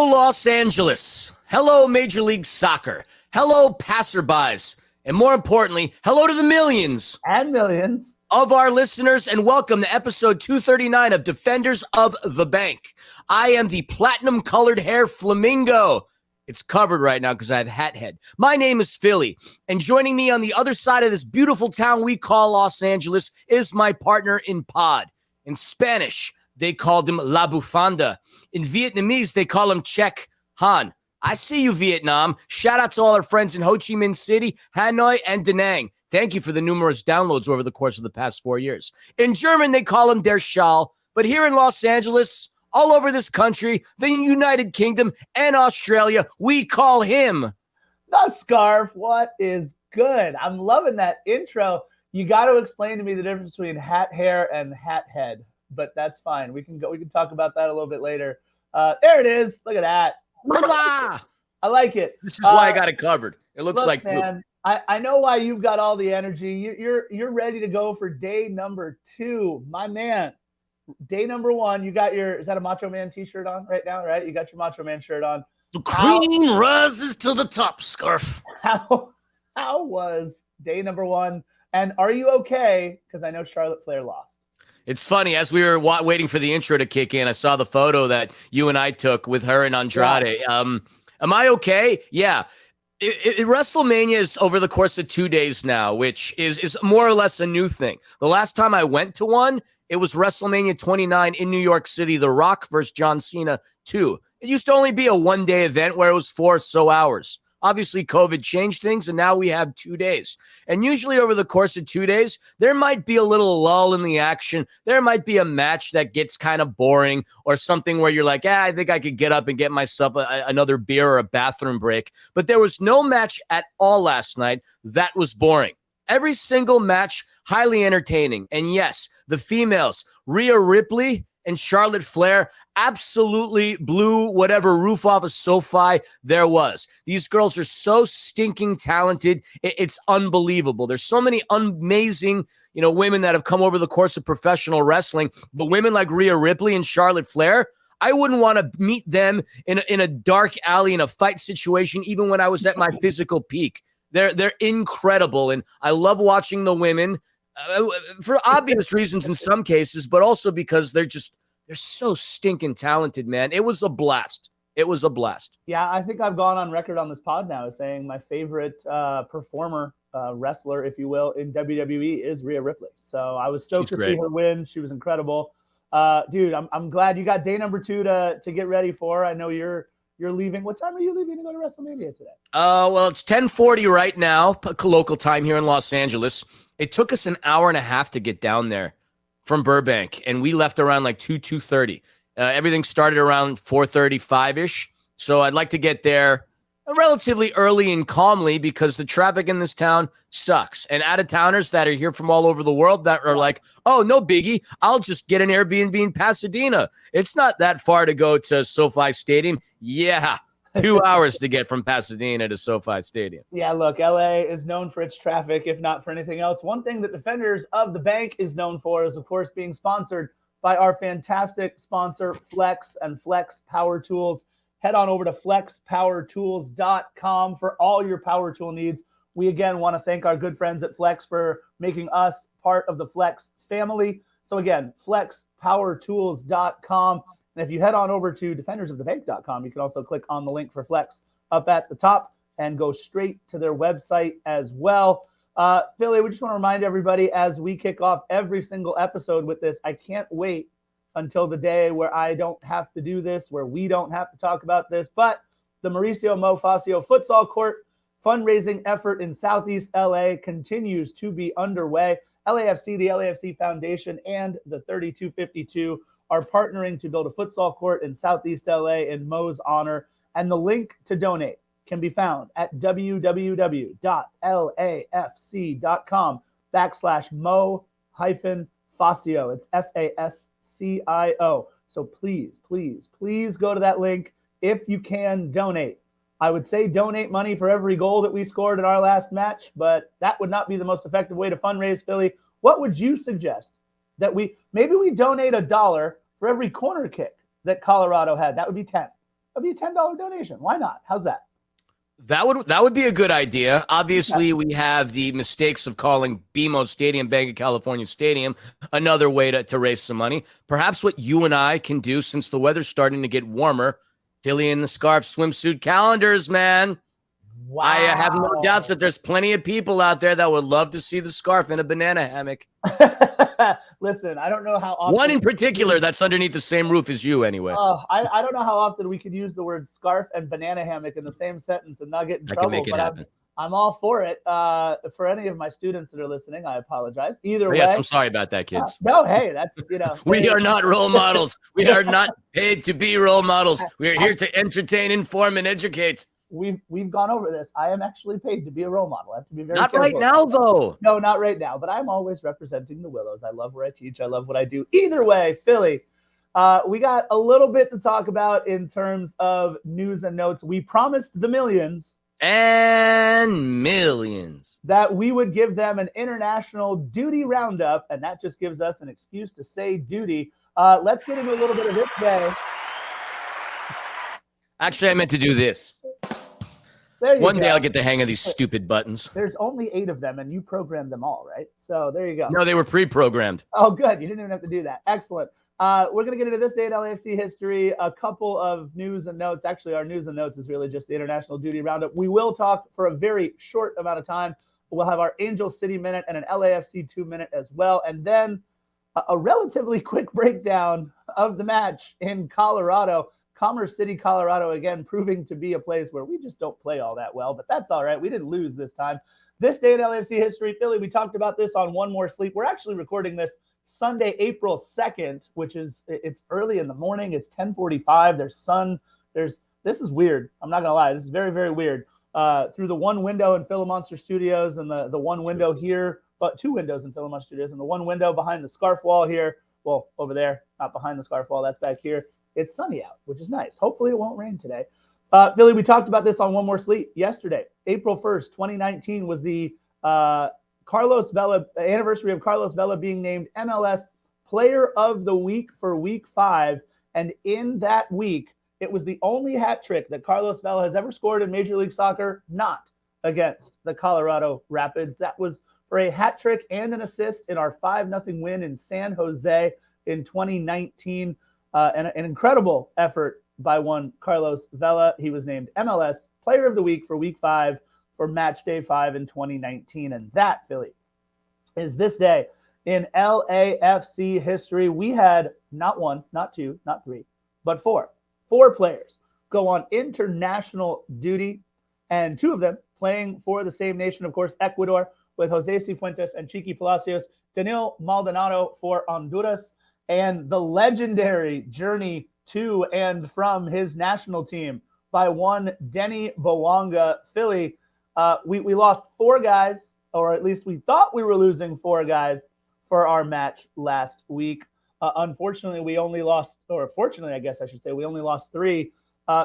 Hello, Los Angeles. Hello, Major League Soccer. Hello, passerbys. And more importantly, hello to the millions and millions of our listeners, and welcome to episode 239 of Defenders of the Bank. I am the platinum-colored hair flamingo. It's covered right now because I have hat head. My name is Philly, and joining me on the other side of this beautiful town we call Los Angeles is my partner in pod. In Spanish, they called him La Bufanda. In Vietnamese, they call him Chek Han. I see you, Vietnam. Shout out to all our friends in Ho Chi Minh City, Hanoi, and Da Nang. Thank you for the numerous downloads over the course of the past 4 years. In German, they call him Der Schal. But here in Los Angeles, all over this country, the United Kingdom, and Australia, we call him the Scarf. What is good? I'm loving that intro. You got to explain to me the difference between hat hair and hat head, but that's fine. We can talk about that a little bit later. There it is. Look at that. I like it. This is why I got it covered. It looks like poop. Man, I know why you've got all the energy. You're ready to go for day number 2, my man. Day number 1, you got is that a Macho Man t-shirt on right now, right? You got your Macho Man shirt on. The cream rises to the top, Scarf. How was day number 1? And are you okay? Because I know Charlotte Flair lost. It's funny, as we were waiting for the intro to kick in, I saw the photo that you and I took with her and Andrade. Yeah. Am I okay? Yeah. WrestleMania is over the course of 2 days now, which is more or less a new thing. The last time I went to one, it was WrestleMania 29 in New York City, The Rock versus John Cena 2. It used to only be a one-day event where it was 4 or so hours. Obviously, COVID changed things, and now we have 2 days. And usually over the course of 2 days, there might be a little lull in the action. There might be a match that gets kind of boring or something where you're like, I think I could get up and get myself another beer or a bathroom break. But there was no match at all last night that was boring. Every single match, highly entertaining. And yes, the females, Rhea Ripley and Charlotte Flair, absolutely blew whatever roof off a SoFi there was. These girls are so stinking talented. It's unbelievable. There's so many amazing, women that have come over the course of professional wrestling. But women like Rhea Ripley and Charlotte Flair, I wouldn't want to meet them in a dark alley in a fight situation, even when I was at my physical peak. They're incredible, and I love watching the women for obvious reasons in some cases, but also because they're so stinking talented, man. It was a blast. It was a blast. Yeah, I think I've gone on record on this pod now as saying my favorite performer, wrestler, if you will, in WWE is Rhea Ripley. So I was stoked to see her win. She was incredible. Dude, I'm glad you got day number 2 to get ready for. I know you're leaving. What time are you leaving to go to WrestleMania today? Well, it's 10:40 right now, local time here in Los Angeles. It took us an hour and a half to get down there from Burbank, and we left around like 2:30. Everything started around 4:35-ish, so I'd like to get there relatively early and calmly because the traffic in this town sucks. And out-of-towners that are here from all over the world that are like, oh, no biggie, I'll just get an Airbnb in Pasadena. It's not that far to go to SoFi Stadium. Yeah, 2 hours to get from Pasadena to SoFi Stadium. Yeah, look, LA is known for its traffic, if not for anything else. One thing that Defenders of the Bank is known for is, of course, being sponsored by our fantastic sponsor, Flex and Flex Power Tools. Head on over to flexpowertools.com for all your power tool needs. We, again, want to thank our good friends at Flex for making us part of the Flex family. So, again, flexpowertools.com. And if you head on over to defendersofthebank.com, you can also click on the link for Flex up at the top and go straight to their website as well. Philly, we just want to remind everybody as we kick off every single episode with this, I can't wait until the day where I don't have to do this, where we don't have to talk about this. But the Mauricio Mo Facio Futsal Court fundraising effort in Southeast LA continues to be underway. LAFC, the LAFC Foundation, and the 3252 are partnering to build a futsal court in Southeast LA in Mo's honor. And the link to donate can be found at www.lafc.com/Mo-Facio. It's FASCIO. So please, please, please go to that link if you can donate. I would say donate money for every goal that we scored in our last match, but that would not be the most effective way to fundraise, Philly. What would you suggest that we donate $1 for every corner kick that Colorado had? That would be 10. That'd be a $10 donation. Why not? How's that? That would be a good idea. Obviously, we have the mistakes of calling BMO Stadium Banc of California Stadium, another way to raise some money. Perhaps what you and I can do, since the weather's starting to get warmer, Philly in the scarf swimsuit calendars, man. Wow. I have no doubts that there's plenty of people out there that would love to see the scarf in a banana hammock. Listen, I don't know how often. One in particular that's underneath the same roof as you anyway. I don't know how often we could use the word scarf and banana hammock in the same sentence and not get in trouble. I can make it happen. I'm all for it. For any of my students that are listening, I apologize. Either way. Yes, I'm sorry about that, kids. No, hey, that's, we are not role models. We are not paid to be role models. We are here to entertain, inform, and educate. We've gone over this. I am actually paid to be a role model. I have to be very careful. Not right now, though. No, not right now. But I'm always representing the Willows. I love where I teach. I love what I do. Either way, Philly, we got a little bit to talk about in terms of news and notes. We promised the millions and millions that we would give them an international duty roundup, and that just gives us an excuse to say duty. Let's get into a little bit of this day. Actually, I meant to do this. One day I'll get the hang of these stupid buttons. There's only 8 of them, and you programmed them all, right? So there you go. No, they were pre-programmed. Oh, good. You didn't even have to do that. Excellent. We're going to get into this day in LAFC history, a couple of news and notes. Actually, our news and notes is really just the International Duty Roundup. We will talk for a very short amount of time. We'll have our Angel City Minute and an LAFC 2-minute as well. And then a relatively quick breakdown of the match in Colorado. Commerce City, Colorado, again, proving to be a place where we just don't play all that well, but that's all right. We didn't lose this time. This day in LAFC history, Philly, we talked about this on One More Sleep. We're actually recording this Sunday, April 2nd, which is, it's early in the morning. It's 10:45. There's sun. This is weird. I'm not going to lie. This is very, very weird. Through the one window in Philomonster Studios and the one window here, but 2 windows in Philomonster Studios and the one window behind the scarf wall here. Well, over there, not behind the scarf wall. That's back here. It's sunny out, which is nice. Hopefully it won't rain today. Philly, we talked about this on One More Sleep yesterday. April 1st, 2019 was the Carlos Vela anniversary of Carlos Vela being named MLS Player of the Week for Week 5. And in that week, it was the only hat trick that Carlos Vela has ever scored in Major League Soccer, not against the Colorado Rapids. That was for a hat trick and an assist in our 5-0 win in San Jose in 2019. And an incredible effort by one Carlos Vela. He was named MLS Player of the Week for Week 5 for Match Day 5 in 2019. And that, Philly, is this day in LAFC history. We had not 1, not 2, not 3, but 4 players go on international duty, and 2 of them playing for the same nation, of course, Ecuador, with Jose Cifuentes and Chiqui Palacios. Daniel Maldonado for Honduras, and the legendary journey to and from his national team by one Denny Bawanga. Philly, we lost 4 guys, or at least we thought we were losing 4 guys for our match last week. Unfortunately, we only lost, or fortunately, I guess I should say, we only lost 3.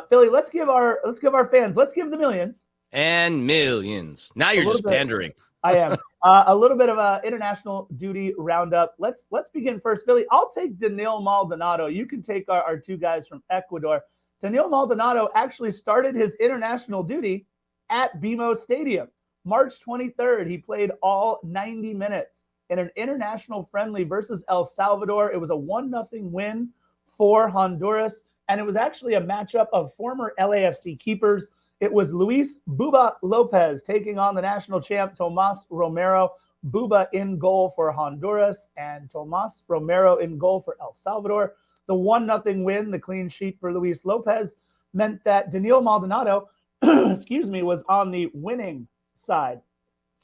Philly, let's give our fans, let's give the millions and millions. Now you're just pandering. I am. A little bit of a international duty roundup. Let's begin first, Philly. I'll take Daniel Maldonado. You can take our 2 guys from Ecuador. Daniel Maldonado actually started his international duty at BMO Stadium. March 23rd, he played all 90 minutes in an international friendly versus El Salvador. It was a 1-0 win for Honduras, and it was actually a matchup of former LAFC keepers. It was Luis Buba Lopez taking on the national champ Tomas Romero. Buba in goal for Honduras and Tomas Romero in goal for El Salvador. The 1-0 win, the clean sheet for Luis Lopez, meant that Daniel Maldonado, was on the winning side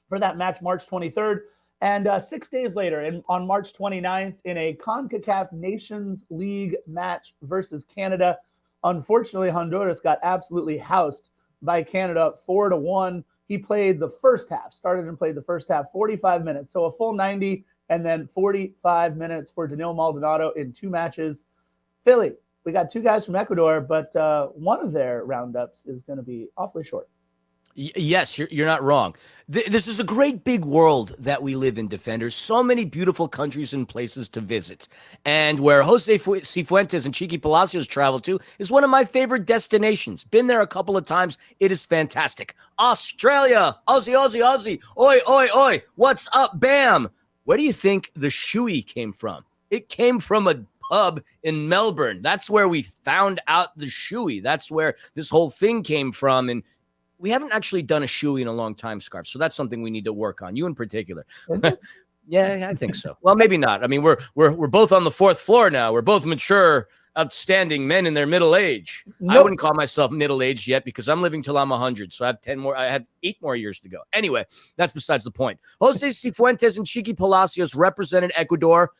for that match March 23rd. And 6 days later, on March 29th, in a CONCACAF Nations League match versus Canada, unfortunately, Honduras got absolutely housed by Canada 4-1. He played the first half, started and played the first half, 45 minutes. So a full 90 and then 45 minutes for Daniel Maldonado in 2 matches. Philly, we got 2 guys from Ecuador, but one of their roundups is going to be awfully short. Yes, you're not wrong. This is a great big world that we live in, Defenders. So many beautiful countries and places to visit. And where Jose Cifuentes and Chiqui Palacios travel to is one of my favorite destinations. Been there a couple of times. It is fantastic. Australia. Aussie, Aussie, Aussie. Oi, oi, oi. What's up, bam? Where do you think the shoey came from? It came from a pub in Melbourne. That's where we found out the shoey. That's where this whole thing came from. And we haven't actually done a shoey in a long time, Scarf. So that's something we need to work on. You in particular. Yeah, I think so. Well, maybe not. I mean, we're both on the fourth floor now. We're both mature, outstanding men in their middle age. Nope. I wouldn't call myself middle-aged yet because I'm living till I'm 100. So I have 8 more years to go. Anyway, that's besides the point. Jose Cifuentes and Chiqui Palacios represented Ecuador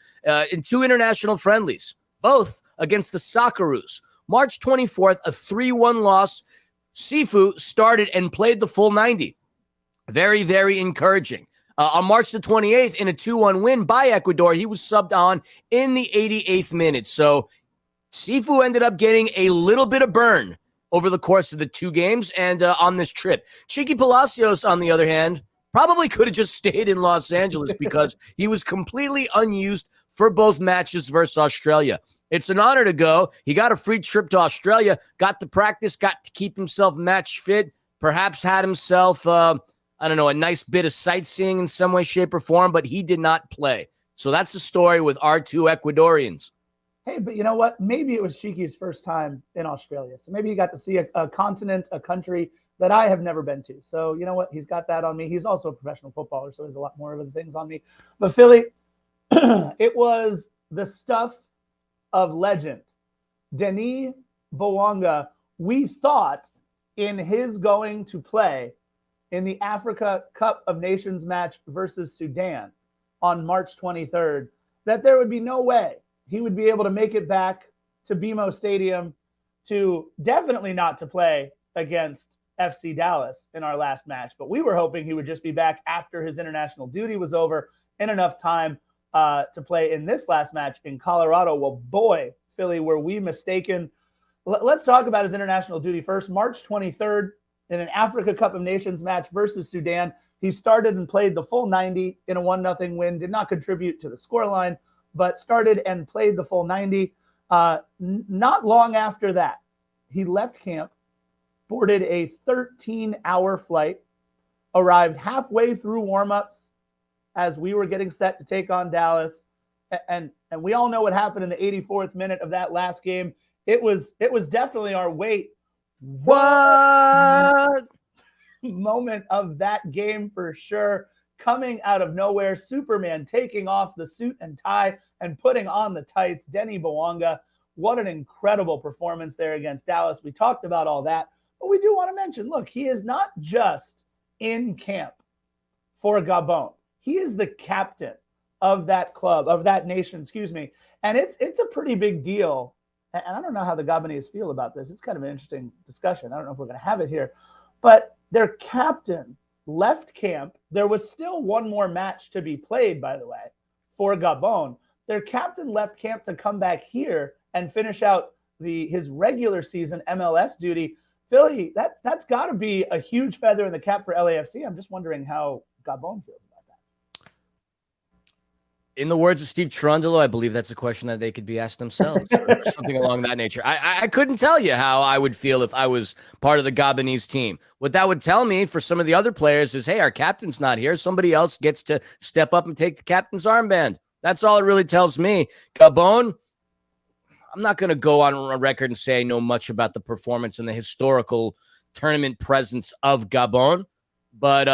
in 2 international friendlies, both against the Socceroos. March 24th, a 3-1 loss. Sifu started and played the full 90. Very, very encouraging. On March the 28th, in a 2-1 win by Ecuador, he was subbed on in the 88th minute. So Sifu ended up getting a little bit of burn over the course of the 2 games and on this trip. Chiqui Palacios, on the other hand, probably could have just stayed in Los Angeles because he was completely unused for both matches versus Australia. It's an honor to go. He got a free trip to Australia, got to practice, got to keep himself match fit, perhaps had himself, a nice bit of sightseeing in some way, shape, or form, but he did not play. So that's the story with our 2 Ecuadorians. Hey, but you know what? Maybe it was Chiqui's first time in Australia. So maybe he got to see a continent, a country that I have never been to. So you know what? He's got that on me. He's also a professional footballer, so there's a lot more of the things on me. But Philly, it was the stuff of legend. Denis Bouanga, we thought in his going to play in the Africa Cup of Nations match versus Sudan on March 23rd, that there would be no way he would be able to make it back to BMO Stadium to definitely not to play against FC Dallas in our last match. But we were hoping he would just be back after his international duty was over in enough time to play in this last match in Colorado. Well, boy, Philly, were we mistaken. Let's talk about his international duty first. March 23rd, in an Africa Cup of Nations match versus Sudan, he started and played the full 90 in a 1-0 win, did not contribute to the scoreline, but started and played the full 90. Not long after that, he left camp, boarded a 13-hour flight, arrived halfway through warmups as we were getting set to take on Dallas. And we all know what happened in the 84th minute of that last game. It was definitely our wait. What? Moment of that game for sure. Coming out of nowhere, Superman taking off the suit and tie and putting on the tights. Denis Bouanga, what an incredible performance there against Dallas. We talked about all that, but we do want to mention, look, he is not just in camp for Gabon. He is the captain of that club, of that nation, and it's a pretty big deal. And I don't know how the Gabonese feel about this. It's kind of an interesting discussion. I don't know if we're going to have it here, but their captain left camp. There was still one more match to be played, by the way, for Gabon. Their captain left camp to come back here and finish out his regular season MLS duty. Philly, that's got to be a huge feather in the cap for LAFC. I'm just wondering how Gabon feels about that. In the words of Steve Cherundolo, I believe that's a question that they could be asked themselves, or something along that nature. I couldn't tell you how I would feel if I was part of the Gabonese team. What that would tell me for some of the other players is, hey, our captain's not here. Somebody else gets to step up and take the captain's armband. That's all it really tells me. Gabon, I'm not going to go on a record and say I know much about the performance and the historical tournament presence of Gabon, but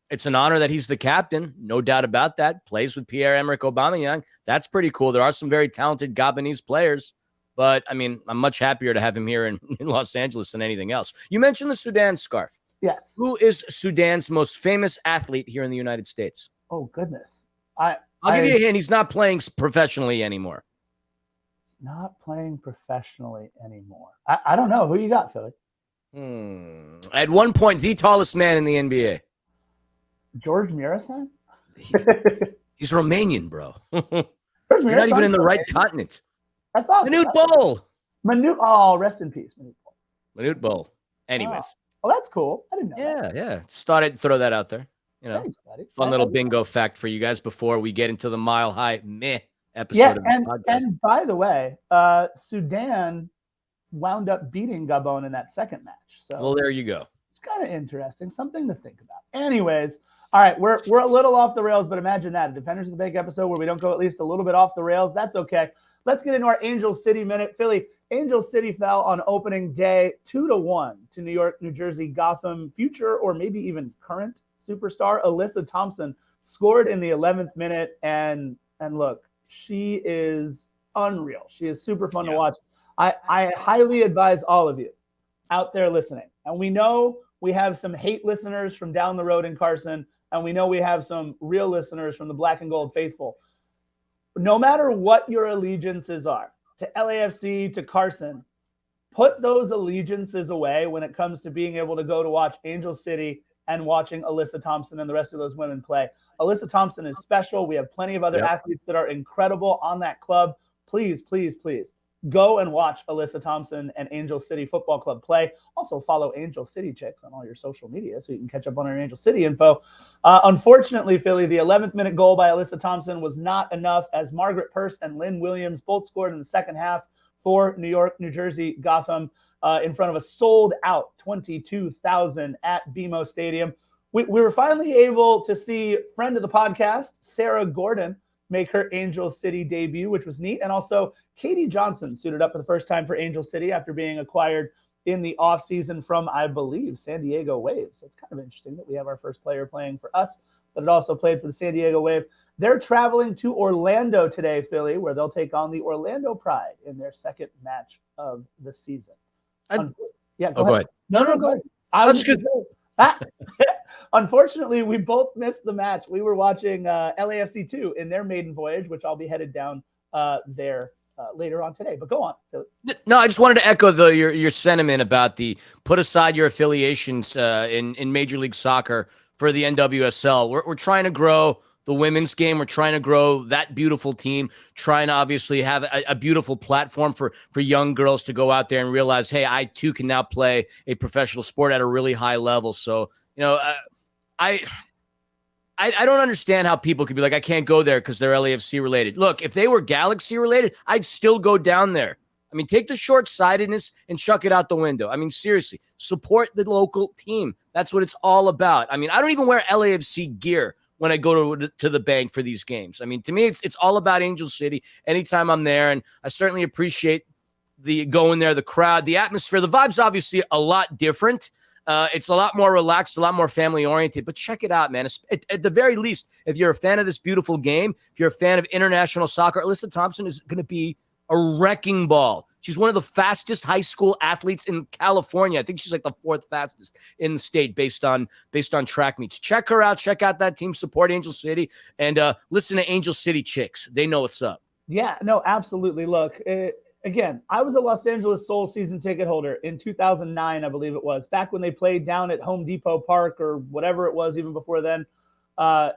it's an honor that he's the captain. No doubt about that. Plays with Pierre-Emerick Aubameyang. That's pretty cool. There are some very talented Gabonese players, but I mean, I'm much happier to have him here in Los Angeles than anything else. You mentioned the Sudan scarf. Yes. Who is Sudan's most famous athlete here in the United States? Oh, goodness. I'll give you a hint. He's not playing professionally anymore. Not playing professionally anymore. I don't know. Who you got, Philly? At one point, the tallest man in the NBA. George Murasan? He's Romanian, bro. You're not even in the right continent. I thought Manute Bol. Oh, rest in peace, Manute Bol. Manute Bol. Anyways. Oh, that's cool. I didn't know that. Yeah. Started throw that out there. Thanks, buddy. Fun little bingo fact for you guys before we get into the Mile High Meh episode of the podcast. And by the way, Sudan wound up beating Gabon in that second match. So well, there you go. It's kind of interesting, something to think about. Anyways, all right, we're a little off the rails, but imagine that, a Defenders of the Bank episode where we don't go at least a little bit off the rails. That's okay. Let's get into our Angel City minute. Philly, Angel City fell on opening day 2-1 to New York, New Jersey, Gotham future, or maybe even current superstar Alyssa Thompson scored in the 11th minute. And look, she is unreal. She is super fun to watch. I highly advise all of you out there listening. And we know we have some hate listeners from down the road in Carson, and we know we have some real listeners from the Black and Gold faithful. No matter what your allegiances are, to LAFC, to Carson, put those allegiances away when it comes to being able to go to watch Angel City and watching Alyssa Thompson and the rest of those women play. Alyssa Thompson is special. We have plenty of other athletes that are incredible on that club. Please, please, please go and watch Alyssa Thompson and Angel City Football Club play. Also follow Angel City Chicks on all your social media so you can catch up on our Angel City info. Unfortunately, Philly, the 11th minute goal by Alyssa Thompson was not enough, as Margaret Purse and Lynn Williams both scored in the second half for New York, New Jersey, Gotham, in front of a sold-out 22,000 at BMO Stadium. We were finally able to see friend of the podcast, Sarah Gordon, make her Angel City debut, which was neat. And also Katie Johnson suited up for the first time for Angel City after being acquired in the offseason from, I believe, San Diego Wave. So it's kind of interesting that we have our first player playing for us, but it also played for the San Diego Wave. They're traveling to Orlando today, Philly, where they'll take on the Orlando Pride in their second match of the season. Go ahead. No, go ahead. That's good. Unfortunately, we both missed the match. We were watching LAFC 2 in their maiden voyage, which I'll be headed down there later on today. But go on, Philly. No, I just wanted to echo your sentiment about the put aside your affiliations in Major League Soccer for the NWSL. We're trying to grow the women's game. We're trying to grow that beautiful team, trying to obviously have a beautiful platform for young girls to go out there and realize, hey, I too can now play a professional sport at a really high level. So, I don't understand how people could be like, I can't go there because they're LAFC related. Look, if they were Galaxy related, I'd still go down there. I mean, take the short-sightedness and chuck it out the window. I mean, seriously, support the local team. That's what it's all about. I mean, I don't even wear LAFC gear when I go to the bank for these games. I mean, to me, it's all about Angel City anytime I'm there, and I certainly appreciate the going there, the crowd, the atmosphere. The vibe's obviously a lot different. It's a lot more relaxed, a lot more family-oriented, but check it out, man. At the very least, if you're a fan of this beautiful game, if you're a fan of international soccer, Alyssa Thompson is going to be a wrecking ball. She's one of the fastest high school athletes in California. I think she's like the fourth fastest in the state based on track meets. Check her out. Check out that team. Support Angel City and listen to Angel City Chicks. They know what's up. Yeah, no, absolutely. Look, again, I was a Los Angeles Soul season ticket holder in 2009, I believe it was, back when they played down at Home Depot Park or whatever it was, even before then.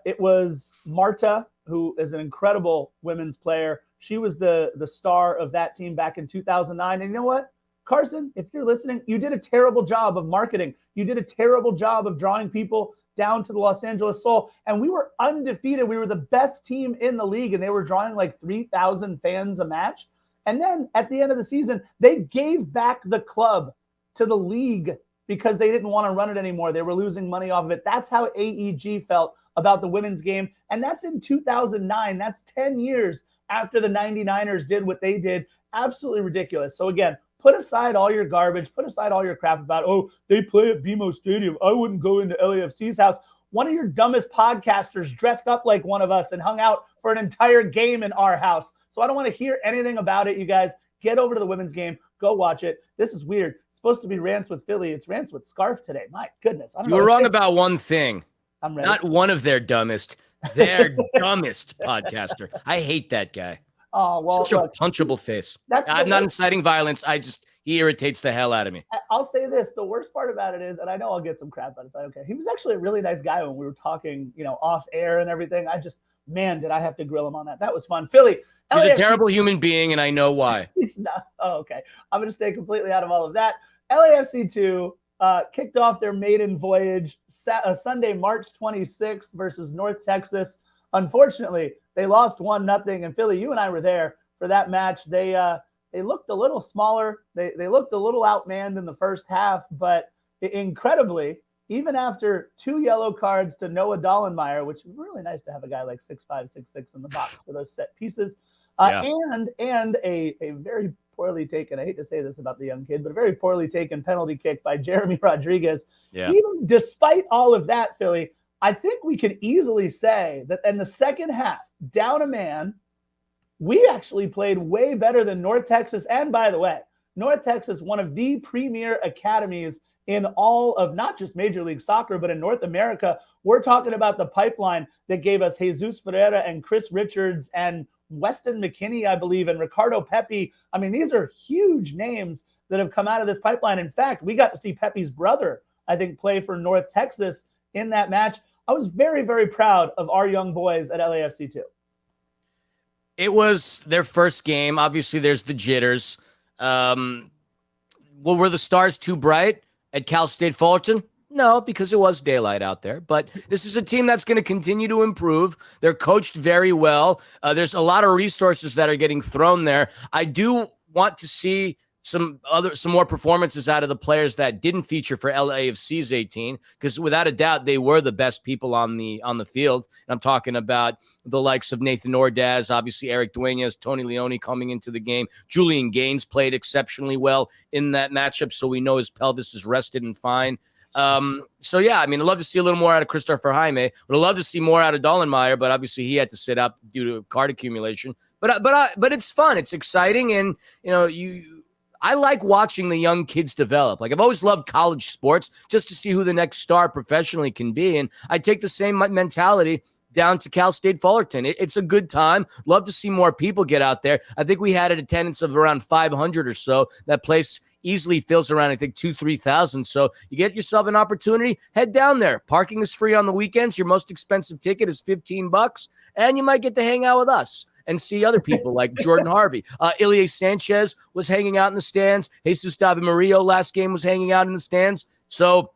It was Marta, who is an incredible women's player. She was the star of that team back in 2009. And you know what, Carson, if you're listening, you did a terrible job of marketing. You did a terrible job of drawing people down to the Los Angeles Soul. And we were undefeated. We were the best team in the league, and they were drawing like 3,000 fans a match. And then at the end of the season, they gave back the club to the league because they didn't want to run it anymore. They were losing money off of it. That's how AEG felt about the women's game. And that's in 2009. That's 10 years after the 99ers did what they did. Absolutely ridiculous. So again, put aside all your garbage, put aside all your crap about, oh, they play at BMO Stadium. I wouldn't go into LAFC's house. One of your dumbest podcasters dressed up like one of us and hung out for an entire game in our house. So I don't want to hear anything about it, you guys. Get over to the women's game. Go watch it. This is weird. It's supposed to be Rants with Philly. It's Rants with Scarf today. My goodness. You were wrong about one thing. I'm ready. Not one of their dumbest. Their dumbest podcaster. I hate that guy. Oh, well, such a punchable face. I'm not inciting violence. He irritates the hell out of me. I'll say this. The worst part about it is, and I know I'll get some crap, but it's like, okay, he was actually a really nice guy when we were talking, off air and everything. Man, did I have to grill him on that. That was fun. Philly. He's a terrible human being, and I know why. He's not. Oh, okay. I'm going to stay completely out of all of that. LAFC 2, kicked off their maiden voyage Sunday, March 26th versus North Texas. Unfortunately, they lost 1-0. And Philly, you and I were there for that match. They looked a little smaller. They looked a little outmanned in the first half, but incredibly, even after 2 yellow cards to Noah Dollenmeyer, which is really nice to have a guy like 6'5", 6'6" in the box for those set pieces, and a very poorly taken, I hate to say this about the young kid, but a very poorly taken penalty kick by Jeremy Rodriguez. Yeah. Even despite all of that, Philly, I think we could easily say that in the second half, down a man, we actually played way better than North Texas. And by the way, North Texas, one of the premier academies in all of not just Major League Soccer, but in North America. We're talking about the pipeline that gave us Jesus Ferreira and Chris Richards and Weston McKinney, I believe, and Ricardo Pepi. I mean, these are huge names that have come out of this pipeline. In fact, we got to see Pepi's brother, I think, play for North Texas in that match. I was very, very proud of our young boys at LAFC too. It was their first game. Obviously, there's the jitters. Were the stars too bright at Cal State Fullerton? No, because it was daylight out there. But this is a team that's going to continue to improve. They're coached very well. There's a lot of resources that are getting thrown there. I do want to see some more performances out of the players that didn't feature for LAFC's 18, because without a doubt they were the best people on the field. And I'm talking about the likes of Nathan Ordaz, obviously Eric Duenas, Tony Leone coming into the game. Julian Gaines played exceptionally well in that matchup, so we know his pelvis is rested and fine. So yeah, I mean, I'd love to see a little more out of Christopher Jaime. Would love to see more out of Dollenmeyer, but obviously he had to sit up due to card accumulation. But it's fun, it's exciting, and I like watching the young kids develop. Like, I've always loved college sports just to see who the next star professionally can be. And I take the same mentality down to Cal State Fullerton. It's a good time. Love to see more people get out there. I think we had an attendance of around 500 or so. That place easily fills around, I think, 2,000-3,000. So you get yourself an opportunity, head down there. Parking is free on the weekends. Your most expensive ticket is $15, and you might get to hang out with us and see other people like Jordan Harvey. Ilie Sanchez was hanging out in the stands. Jesus David Murillo last game was hanging out in the stands. So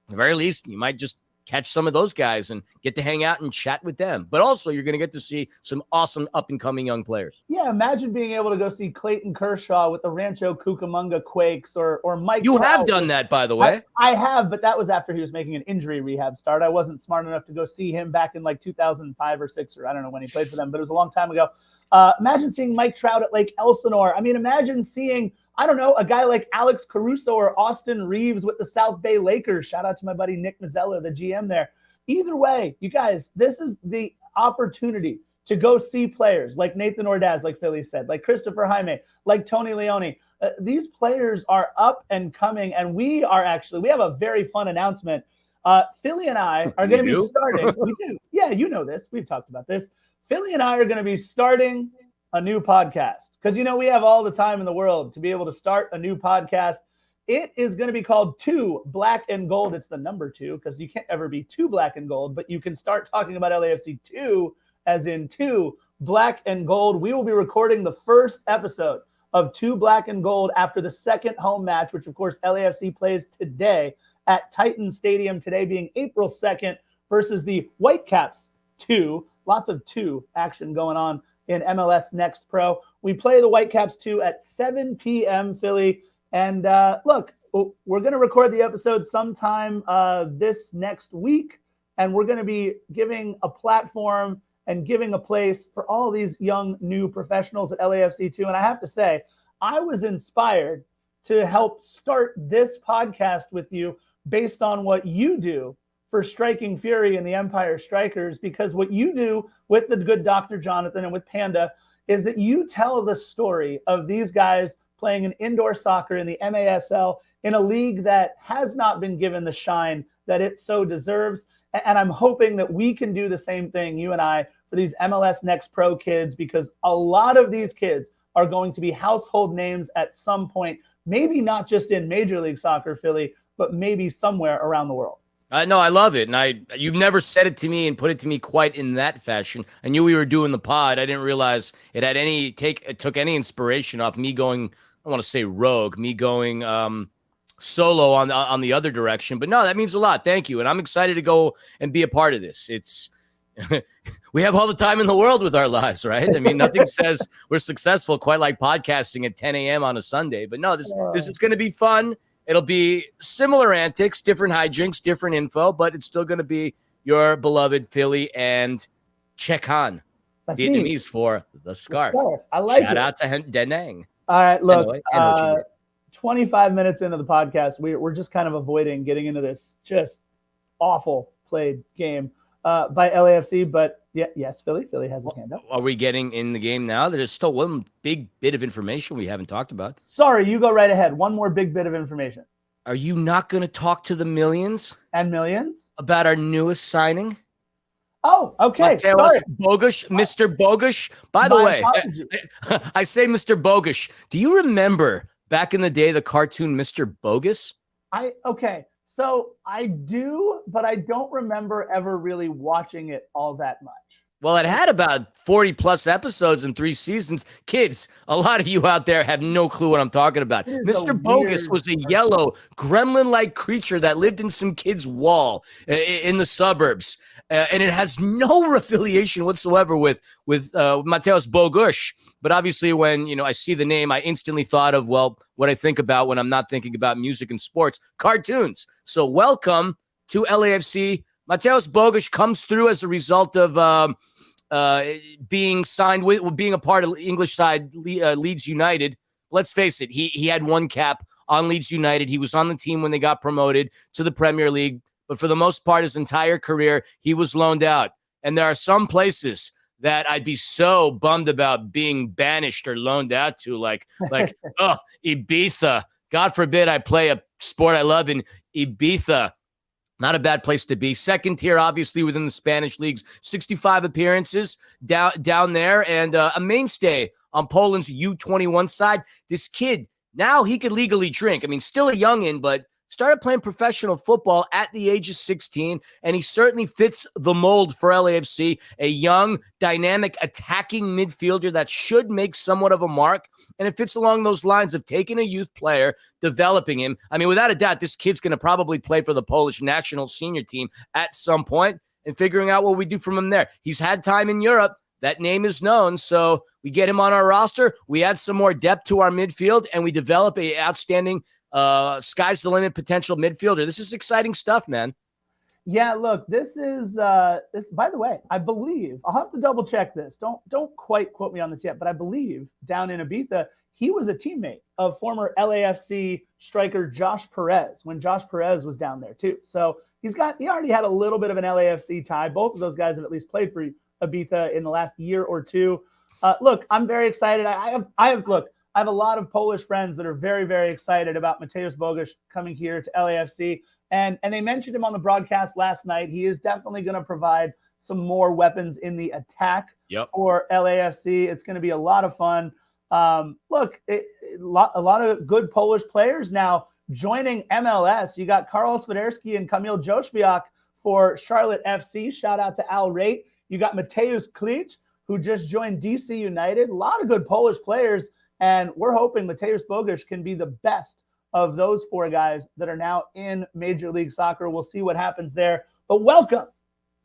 at the very least, you might just catch some of those guys and get to hang out and chat with them. But also, you're going to get to see some awesome up-and-coming young players. Yeah, imagine being able to go see Clayton Kershaw with the Rancho Cucamonga Quakes or Mike. You have done that, by the way. I have, but that was after he was making an injury rehab start. I wasn't smart enough to go see him back in like 2005 or 6, or I don't know when he played for them, but it was a long time ago. Imagine seeing Mike Trout at Lake Elsinore. I mean, imagine seeing, I don't know, a guy like Alex Caruso or Austin Reeves with the South Bay Lakers. Shout out to my buddy Nick Mazzella, the GM there. Either way, you guys, this is the opportunity to go see players like Nathan Ordaz, like Philly said, like Christopher Jaime, like Tony Leone. These players are up and coming, and we have a very fun announcement. Philly and I are going to be starting. We do. Yeah, you know this. We've talked about this. Philly and I are going to be starting a new podcast because, we have all the time in the world to be able to start a new podcast. It is going to be called 2 Black and Gold. It's the number 2 because you can't ever be 2 Black and Gold, but you can start talking about LAFC 2 as in 2 Black and Gold. We will be recording the first episode of 2 Black and Gold after the second home match, which of course LAFC plays today at Titan Stadium, today being April 2nd versus the Whitecaps 2. Lots of 2 action going on in MLS Next Pro. We play the Whitecaps 2 at 7 p.m. Philly. And look, we're going to record the episode sometime this next week. And we're going to be giving a platform and giving a place for all these young new professionals at LAFC 2. And I have to say, I was inspired to help start this podcast with you based on what you do for Striking Fury and the Empire Strikers, because what you do with the good Dr. Jonathan and with Panda is that you tell the story of these guys playing an indoor soccer in the MASL in a league that has not been given the shine that it so deserves. And I'm hoping that we can do the same thing, you and I, for these MLS Next Pro kids, because a lot of these kids are going to be household names at some point, maybe not just in Major League Soccer, Philly, but maybe somewhere around the world. No, I love it. And you've never said it to me and put it to me quite in that fashion. I knew we were doing the pod. I didn't realize it took any inspiration off me going, I want to say rogue, me going solo on the other direction. But no, that means a lot. Thank you. And I'm excited to go and be a part of this. It's we have all the time in the world with our lives, right? I mean, nothing says we're successful quite like podcasting at 10 a.m. on a Sunday. But no, this is going to be fun. It'll be similar antics, different hijinks, different info, but it's still going to be your beloved Philly and Chekan, Vietnamese for the scarf. I like it. Shout out to Denang. All right, look, 25 minutes into the podcast, we're just kind of avoiding getting into this just awful played game by LAFC, but yes, Philly has his hand up. Are we getting in the game now? There's still one big bit of information we haven't talked about. Sorry, you go right ahead. One more big bit of information. Are you not going to talk to the millions? And millions? About our newest signing? Oh, okay. Sorry. Bogush, Mr. Bogush. By the way, I say Mr. Bogush. Do you remember back in the day the cartoon Mr. Bogus? Okay. So I do, but I don't remember ever really watching it all that much. Well, it had about 40 plus episodes in 3 seasons. Kids, a lot of you out there have no clue what I'm talking about. Mr. Bogus was a yellow gremlin-like creature that lived in some kid's wall in the suburbs. And it has no affiliation whatsoever with Mateusz Bogusz. But obviously when, I see the name, I instantly thought of, well, what I think about when I'm not thinking about music and sports, cartoons. So welcome to LAFC. Mateusz Bogusz comes through as a result of being signed with, being a part of English side Leeds United. Let's face it, he had one cap on Leeds United. He was on the team when they got promoted to the Premier League, but for the most part, his entire career, he was loaned out. And there are some places that I'd be so bummed about being banished or loaned out to, like Ibiza. God forbid I play a sport I love in Ibiza. Not a bad place to be. Second tier, obviously, within the Spanish leagues. 65 appearances down there, and a mainstay on Poland's U21 side. This kid, now he could legally drink. I mean, still a youngin', but started playing professional football at the age of 16, and he certainly fits the mold for LAFC, a young, dynamic, attacking midfielder that should make somewhat of a mark, and it fits along those lines of taking a youth player, developing him. I mean, without a doubt, this kid's going to probably play for the Polish national senior team at some point, and figuring out what we do from him there. He's had time in Europe. That name is known, so we get him on our roster, we add some more depth to our midfield, and we develop a outstanding sky's the limit potential midfielder. This is exciting stuff, man. Yeah, look, this is this. By the way, I believe I'll have to double check this. Don't quite quote me on this yet, but I believe down in Ibiza, he was a teammate of former LAFC striker Josh Perez when Josh Perez was down there too. So he already had a little bit of an LAFC tie. Both of those guys have at least played for Ibiza in the last year or two. Look, I'm very excited. I have a lot of Polish friends that are very, very excited about Mateusz Bogusz coming here to LAFC. And they mentioned him on the broadcast last night. He is definitely going to provide some more weapons in the attack for LAFC. It's going to be a lot of fun. Look, a lot of good Polish players now joining MLS. You got Karol Swiderski and Kamil Jóźwiak for Charlotte FC. Shout out to Al Rate. You got Mateusz Klich, who just joined DC United. A lot of good Polish players. And we're hoping Mateusz Bogusz can be the best of those 4 guys that are now in Major League Soccer. We'll see what happens there. But welcome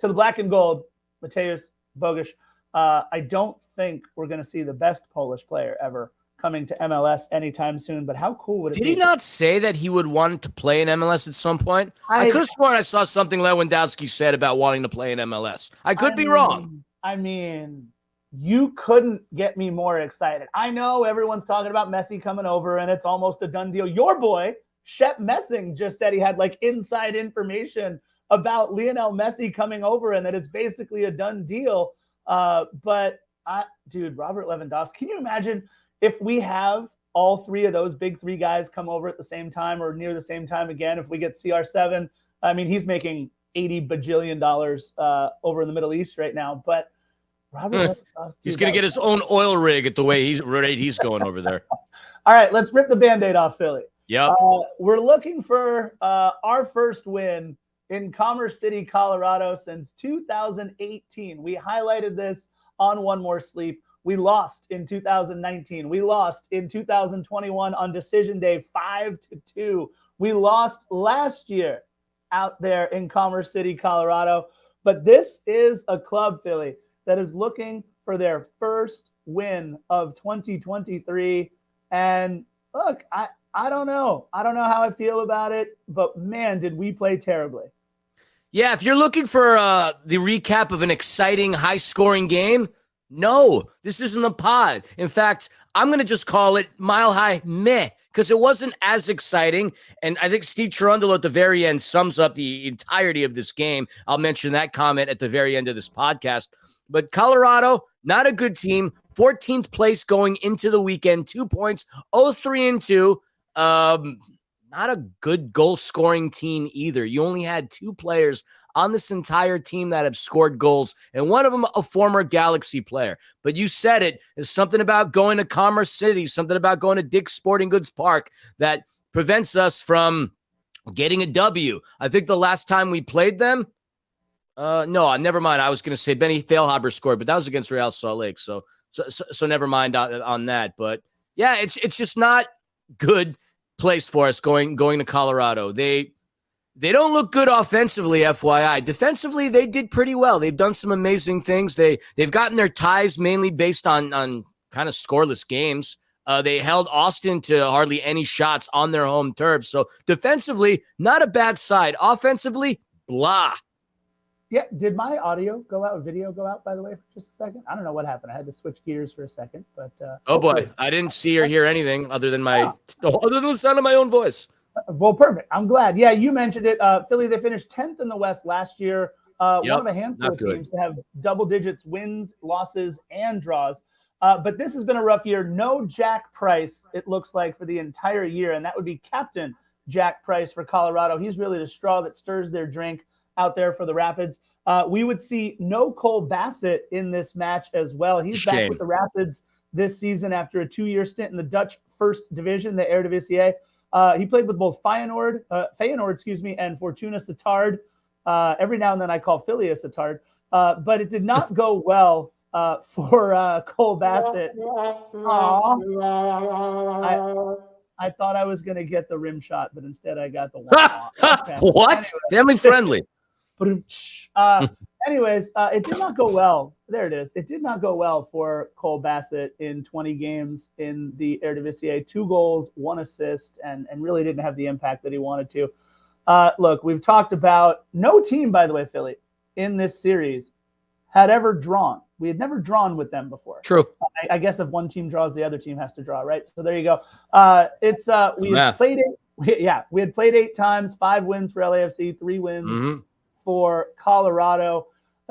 to the Black and Gold, Mateusz Bogusz. I don't think we're going to see the best Polish player ever coming to MLS anytime soon. But how cool would it be? Did he not say that he would want to play in MLS at some point? I could have sworn I saw something Lewandowski said about wanting to play in MLS. I could be wrong. I mean, you couldn't get me more excited. I know everyone's talking about Messi coming over and it's almost a done deal. Your boy, Shep Messing, just said he had inside information about Lionel Messi coming over and that it's basically a done deal. But Robert Lewandowski, can you imagine if we have all 3 of those big 3 guys come over at the same time or near the same time again? If we get CR7, I mean, he's making $80 bajillion over in the Middle East right now, but he's going to get his own oil rig at the way he's going over there. All right, let's rip the Band-Aid off Philly. Yep. We're looking for our first win in Commerce City, Colorado since 2018. We highlighted this on One More Sleep. We lost in 2019. We lost in 2021 on decision day 5-2. We lost last year out there in Commerce City, Colorado. But this is a club, Philly, that is looking for their first win of 2023. And look, I don't know. I don't know how I feel about it, but man, did we play terribly. Yeah, if you're looking for the recap of an exciting, high-scoring game, no, this isn't the pod. In fact, I'm going to just call it Mile High Meh, because it wasn't as exciting. And I think Steve Cherundolo at the very end sums up the entirety of this game. I'll mention that comment at the very end of this podcast. But Colorado, not a good team. 14th place going into the weekend, 2 points, 0-3-2. Not a good goal-scoring team either. You only had 2 players on this entire team that have scored goals, and one of them a former Galaxy player. But you said it. There's something about going to Commerce City, something about going to Dick's Sporting Goods Park that prevents us from getting a W. I think the last time we played them, no, never mind. I was going to say Benny Thalhaber scored, but that was against Real Salt Lake, so never mind on that. But yeah, it's just not good place for us going to Colorado. They don't look good offensively, FYI. Defensively, they did pretty well. They've done some amazing things. They've gotten their ties mainly based on kind of scoreless games. They held Austin to hardly any shots on their home turf. So defensively, not a bad side. Offensively, blah. Yeah, did my audio go out, video go out, by the way, for just a second? I don't know what happened. I had to switch gears for a second, but oh boy, I didn't see or hear anything other than the sound of my own voice. Well, perfect. I'm glad. Yeah, you mentioned it. Philly, they finished 10th in the West last year. One of a handful of teams to have double digits wins, losses, and draws. But this has been a rough year. No Jack Price, it looks like, for the entire year, and that would be Captain Jack Price for Colorado. He's really the straw that stirs their drink out there for the Rapids. We would see no Cole Bassett in this match as well. He's back with the Rapids this season after a 2-year stint in the Dutch First Division, the Eredivisie. He played with both Feyenoord, and Fortuna Sittard. Every now and then I call Philly a Sittard. But it did not go well for Cole Bassett. I thought I was going to get the rim shot, but instead I got the one. Okay. What? Anyway. Family friendly. Anyways, it did not go well. There it is. It did not go well for Cole Bassett in 20 games in the Eredivisie. 2 goals, 1 assist, and really didn't have the impact that he wanted to. Look, we've talked about no team, by the way, Philly, in this series had ever drawn. We had never drawn with them before. True. I guess if one team draws, the other team has to draw, right? So there you go. We had played 8 times, 5 wins for LAFC, 3 wins for Colorado.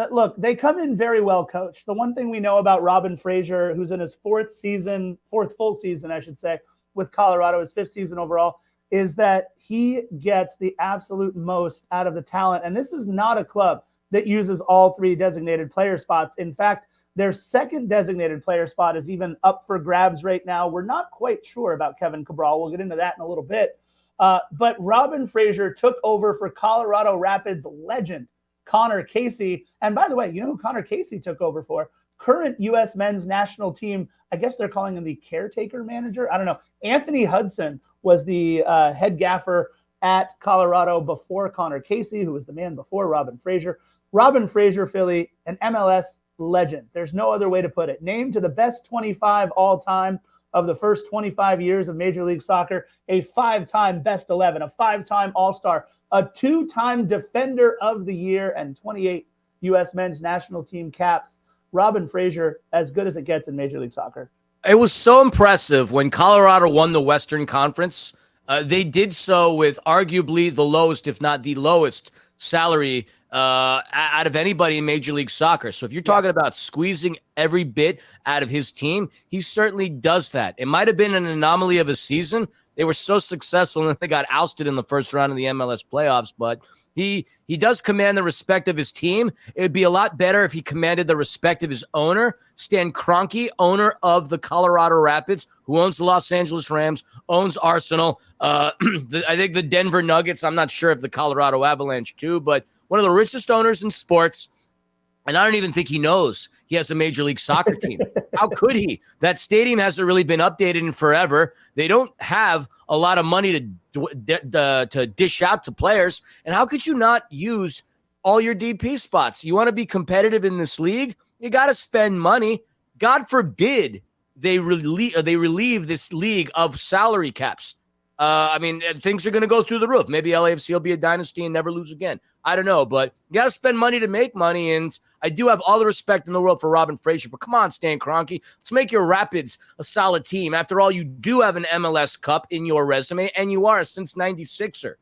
Look, they come in very well coached. The one thing we know about Robin Fraser, who's in his 4th full season, I should say, with Colorado, his 5th season overall, is that he gets the absolute most out of the talent. And this is not a club that uses all 3 designated player spots. In fact, their 2nd designated player spot is even up for grabs right now. We're not quite sure about Kevin Cabral. We'll get into that in a little bit. But Robin Fraser took over for Colorado Rapids legend Connor Casey. And by the way, you know who Connor Casey took over for? Current U.S. men's national team. I guess they're calling him the caretaker manager. I don't know. Anthony Hudson was the head gaffer at Colorado before Connor Casey, who was the man before Robin Fraser. Robin Fraser, Philly, an MLS legend. There's no other way to put it. Named to the best 25 all-time of the first 25 years of Major League Soccer, a 5-time best 11, a 5-time All-Star, a 2-time Defender of the Year, and 28 U.S. men's national team caps. Robin Fraser, as good as it gets in Major League Soccer. It was so impressive when Colorado won the Western Conference. They did so with arguably the lowest, if not the lowest, salary out of anybody in Major League Soccer. So if you're talking about squeezing every bit out of his team, he certainly does that. It might have been an anomaly of a season. They were so successful and they got ousted in the first round of the MLS playoffs, but he does command the respect of his team. It would be a lot better if he commanded the respect of his owner, Stan Kroenke, owner of the Colorado Rapids, who owns the Los Angeles Rams, owns Arsenal, I think the Denver Nuggets. I'm not sure if the Colorado Avalanche too, but one of the richest owners in sports. And I don't even think he knows he has a Major League Soccer team. How could he? That stadium hasn't really been updated in forever. They don't have a lot of money to to dish out to players. And how could you not use all your DP spots? You want to be competitive in this league, you got to spend money. God forbid they relieve this league of salary caps. I mean, things are going to go through the roof. Maybe LAFC will be a dynasty and never lose again. I don't know, but you got to spend money to make money. And I do have all the respect in the world for Robin Fraser, but come on, Stan Kroenke, let's make your Rapids a solid team. After all, you do have an MLS Cup in your resume, and you are a since 96er.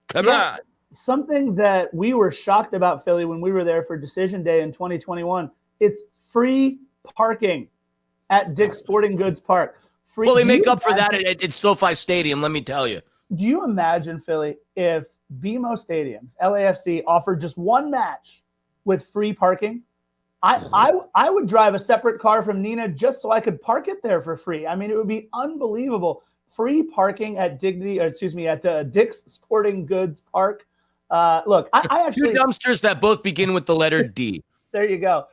Come on. Something that we were shocked about, Philly, when we were there for Decision Day in 2021, it's free parking at Dick's Sporting Goods Park. Free. Well, they make up for that at SoFi Stadium, let me tell you. Do you imagine, Philly, if BMO Stadium, LAFC, offered just one match with free parking? I would drive a separate car from Nina just so I could park it there for free. I mean, it would be unbelievable. Free parking at Dick's Sporting Goods Park. Look, I actually... Two dumpsters that both begin with the letter D. There you go.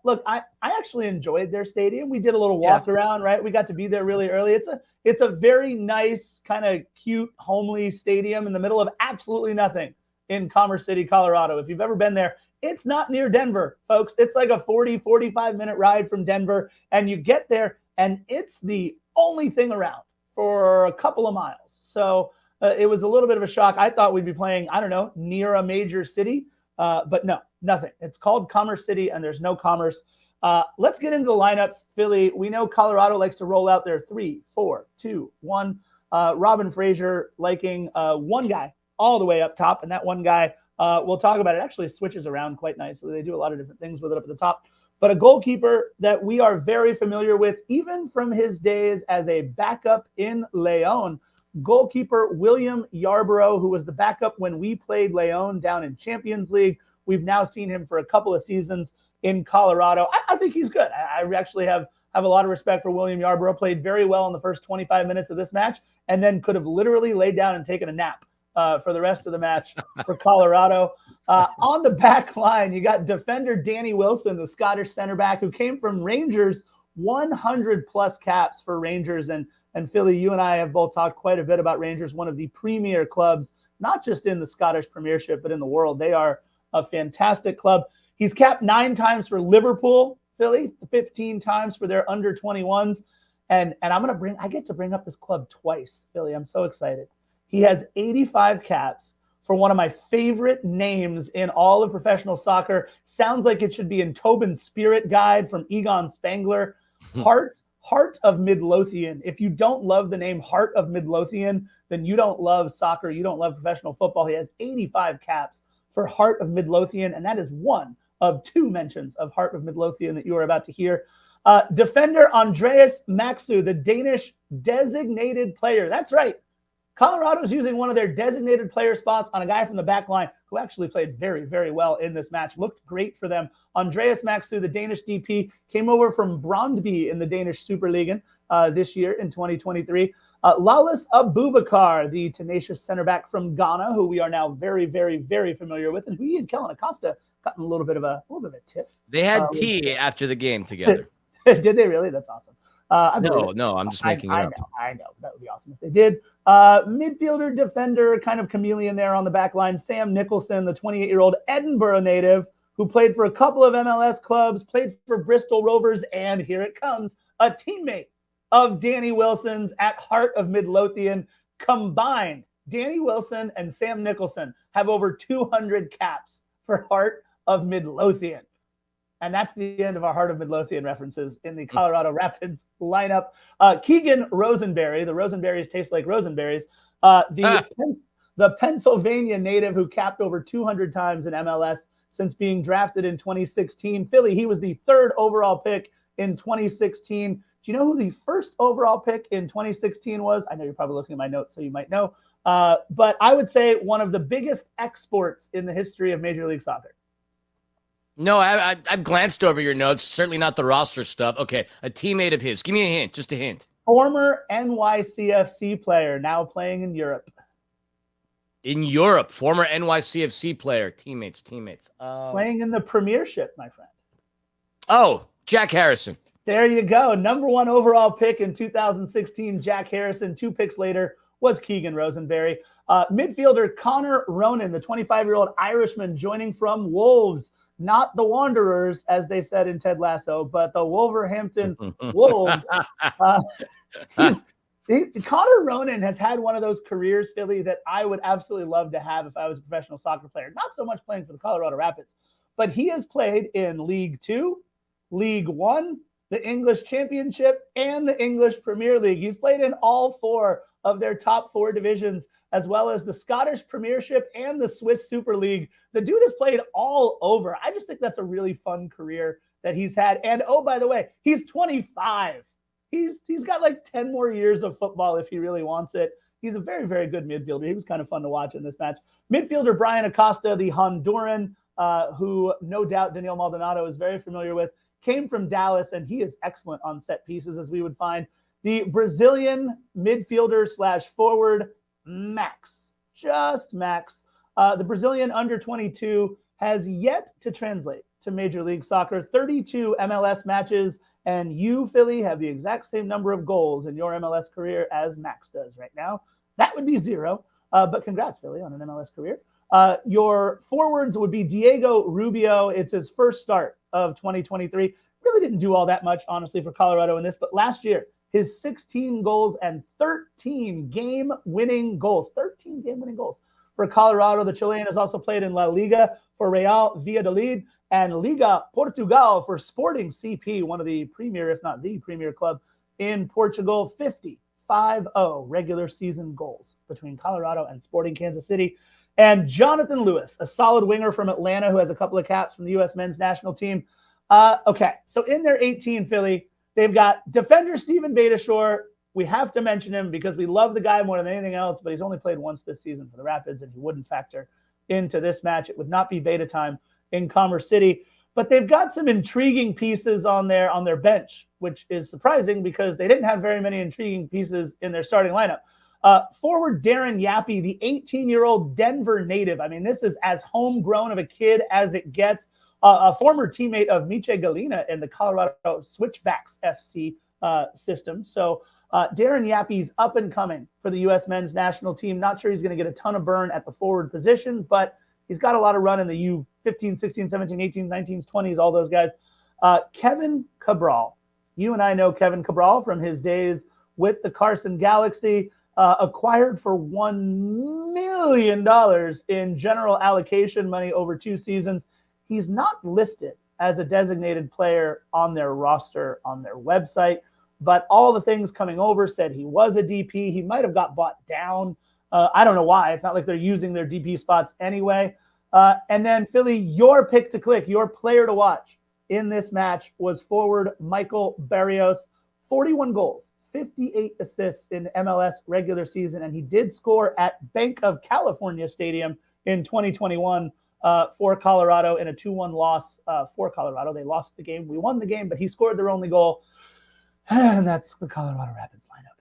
Look, I actually enjoyed their stadium. We did a little walk around, right? We got to be there really early. It's a very nice, kind of cute, homely stadium in the middle of absolutely nothing in Commerce City, Colorado. If you've ever been there, it's not near Denver, folks. It's like a 45-minute ride from Denver, and you get there, and it's the only thing around for a couple of miles. So it was a little bit of a shock. I thought we'd be playing, I don't know, near a major city, but no. Nothing. It's called Commerce City, and there's no commerce. Let's get into the lineups. Philly, we know Colorado likes to roll out their 3-4-2-1. Robin Fraser liking one guy all the way up top, and that one guy, we'll talk about it, actually switches around quite nicely. They do a lot of different things with it up at the top. But a goalkeeper that we are very familiar with, even from his days as a backup in Leon, goalkeeper William Yarborough, who was the backup when we played Leon down in Champions League. We've now seen him for a couple of seasons in Colorado. I think he's good. I actually have a lot of respect for William Yarborough. Played very well in the first 25 minutes of this match, and then could have literally laid down and taken a nap for the rest of the match for Colorado. On the back line, you got defender Danny Wilson, the Scottish center back who came from Rangers, 100-plus caps for Rangers. And Philly, you and I have both talked quite a bit about Rangers, one of the premier clubs, not just in the Scottish Premiership, but in the world. They are a fantastic club. He's capped 9 times for Liverpool, Philly, 15 times for their under-21s. And I get to bring up this club twice, Philly. I'm so excited. He has 85 caps for one of my favorite names in all of professional soccer. Sounds like it should be in Tobin's Spirit Guide from Egon Spangler. Heart of Midlothian. If you don't love the name Heart of Midlothian, then you don't love soccer. You don't love professional football. He has 85 caps for Heart of Midlothian, and that is one of 2 mentions of Heart of Midlothian that you are about to hear. Defender Andreas Maxu, the Danish designated player. That's right. Colorado's using one of their designated player spots on a guy from the back line who actually played very, very well in this match. Looked great for them. Andreas Maxu, the Danish DP, came over from Brøndby in the Danish Superliga this year in 2023. Lawless Abubakar, the tenacious center back from Ghana, who we are now very, very, very familiar with, and who he and Kellen Acosta gotten a little bit of a tiff. They had tea after the game together. Did they really? That's awesome. No, I'm just making it up. I know. That would be awesome if they did. Midfielder, defender, kind of chameleon there on the back line. Sam Nicholson, the 28-year-old Edinburgh native who played for a couple of MLS clubs, played for Bristol Rovers, and here it comes, a teammate of Danny Wilson's at Heart of Midlothian. Combined, Danny Wilson and Sam Nicholson have over 200 caps for Heart of Midlothian. And that's the end of our Heart of Midlothian references in the Colorado Rapids lineup. Keegan Rosenberry, the Rosenberries taste like Rosenberries, the Pennsylvania native who capped over 200 times in MLS since being drafted in 2016. Philly, he was the 3rd overall pick in 2016. Do you know who the 1st overall pick in 2016 was? I know you're probably looking at my notes, so you might know. But I would say one of the biggest exports in the history of Major League Soccer. No, I've glanced over your notes. Certainly not the roster stuff. Okay, a teammate of his. Give me a hint, just a hint. Former NYCFC player, now playing in Europe. In Europe, former NYCFC player. Teammates. Playing in the Premiership, my friend. Oh, Jack Harrison. There you go. Number 1 overall pick in 2016, Jack Harrison. 2 picks later, was Keegan Rosenberry. Midfielder Connor Ronan, the 25-year-old Irishman joining from Wolves, not the Wanderers, as they said in Ted Lasso, but the Wolverhampton Wolves. Connor Ronan has had one of those careers, Philly, that I would absolutely love to have if I was a professional soccer player. Not so much playing for the Colorado Rapids, but he has played in League Two, League One, the English Championship, and the English Premier League. He's played in all four of their top four divisions, as well as the Scottish Premiership and the Swiss Super League. The dude has played all over. I just think that's a really fun career that he's had. And oh, by the way, he's 25. He's got like 10 more years of football if he really wants it. He's a very, very good midfielder. He was kind of fun to watch in this match. Midfielder Brian Acosta, the Honduran, who no doubt Daniel Maldonado is very familiar with, came from Dallas, and he is excellent on set pieces, as we would find. The Brazilian midfielder / forward, Max. Just Max. The Brazilian under 22 has yet to translate to Major League Soccer. 32 MLS matches, and you, Philly, have the exact same number of goals in your MLS career as Max does right now. That would be 0, but congrats, Philly, on an MLS career. Your forwards would be Diego Rubio. It's his first start of 2023. Really didn't do all that much, honestly, for Colorado in this, but last year, his 16 goals and 13 game-winning goals. 13 game-winning goals for Colorado. The Chilean has also played in La Liga for Real Valladolid and Liga Portugal for Sporting CP, one of the premier, if not the premier club in Portugal. 50 regular season goals between Colorado and Sporting Kansas City. And Jonathan Lewis, a solid winger from Atlanta who has a couple of caps from the U.S. men's national team. Okay, so in their 18, Philly, they've got defender Steven Beitashour. We have to mention him because we love the guy more than anything else, but he's only played once this season for the Rapids, and he wouldn't factor into this match. It would not be Beta time in Commerce City. But they've got some intriguing pieces on their bench, which is surprising because they didn't have very many intriguing pieces in their starting lineup. Forward Darren Yappy, the 18-year-old Denver native. I mean, this is as homegrown of a kid as it gets. A former teammate of Miche Galina in the Colorado Switchbacks FC system. So Darren Yappy's up and coming for the U.S. men's national team. Not sure he's going to get a ton of burn at the forward position, but he's got a lot of run in the U15, 16, 17, 18, 19s, 20s, all those guys. Kevin Cabral. You and I know Kevin Cabral from his days with the Carson Galaxy, acquired for $1 million in general allocation money over 2 seasons. He's not listed as a designated player on their roster, on their website, but all the things coming over said he was a DP. He might have got bought down. I don't know why. It's not like they're using their DP spots anyway. And then, Philly, your pick to click, your player to watch in this match was forward Michael Barrios. 41 goals, 58 assists in MLS regular season, and he did score at Banc of California Stadium in 2021 for Colorado in a 2-1 loss for Colorado. They lost the game. We won the game, but he scored their only goal, and that's the Colorado Rapids lineup.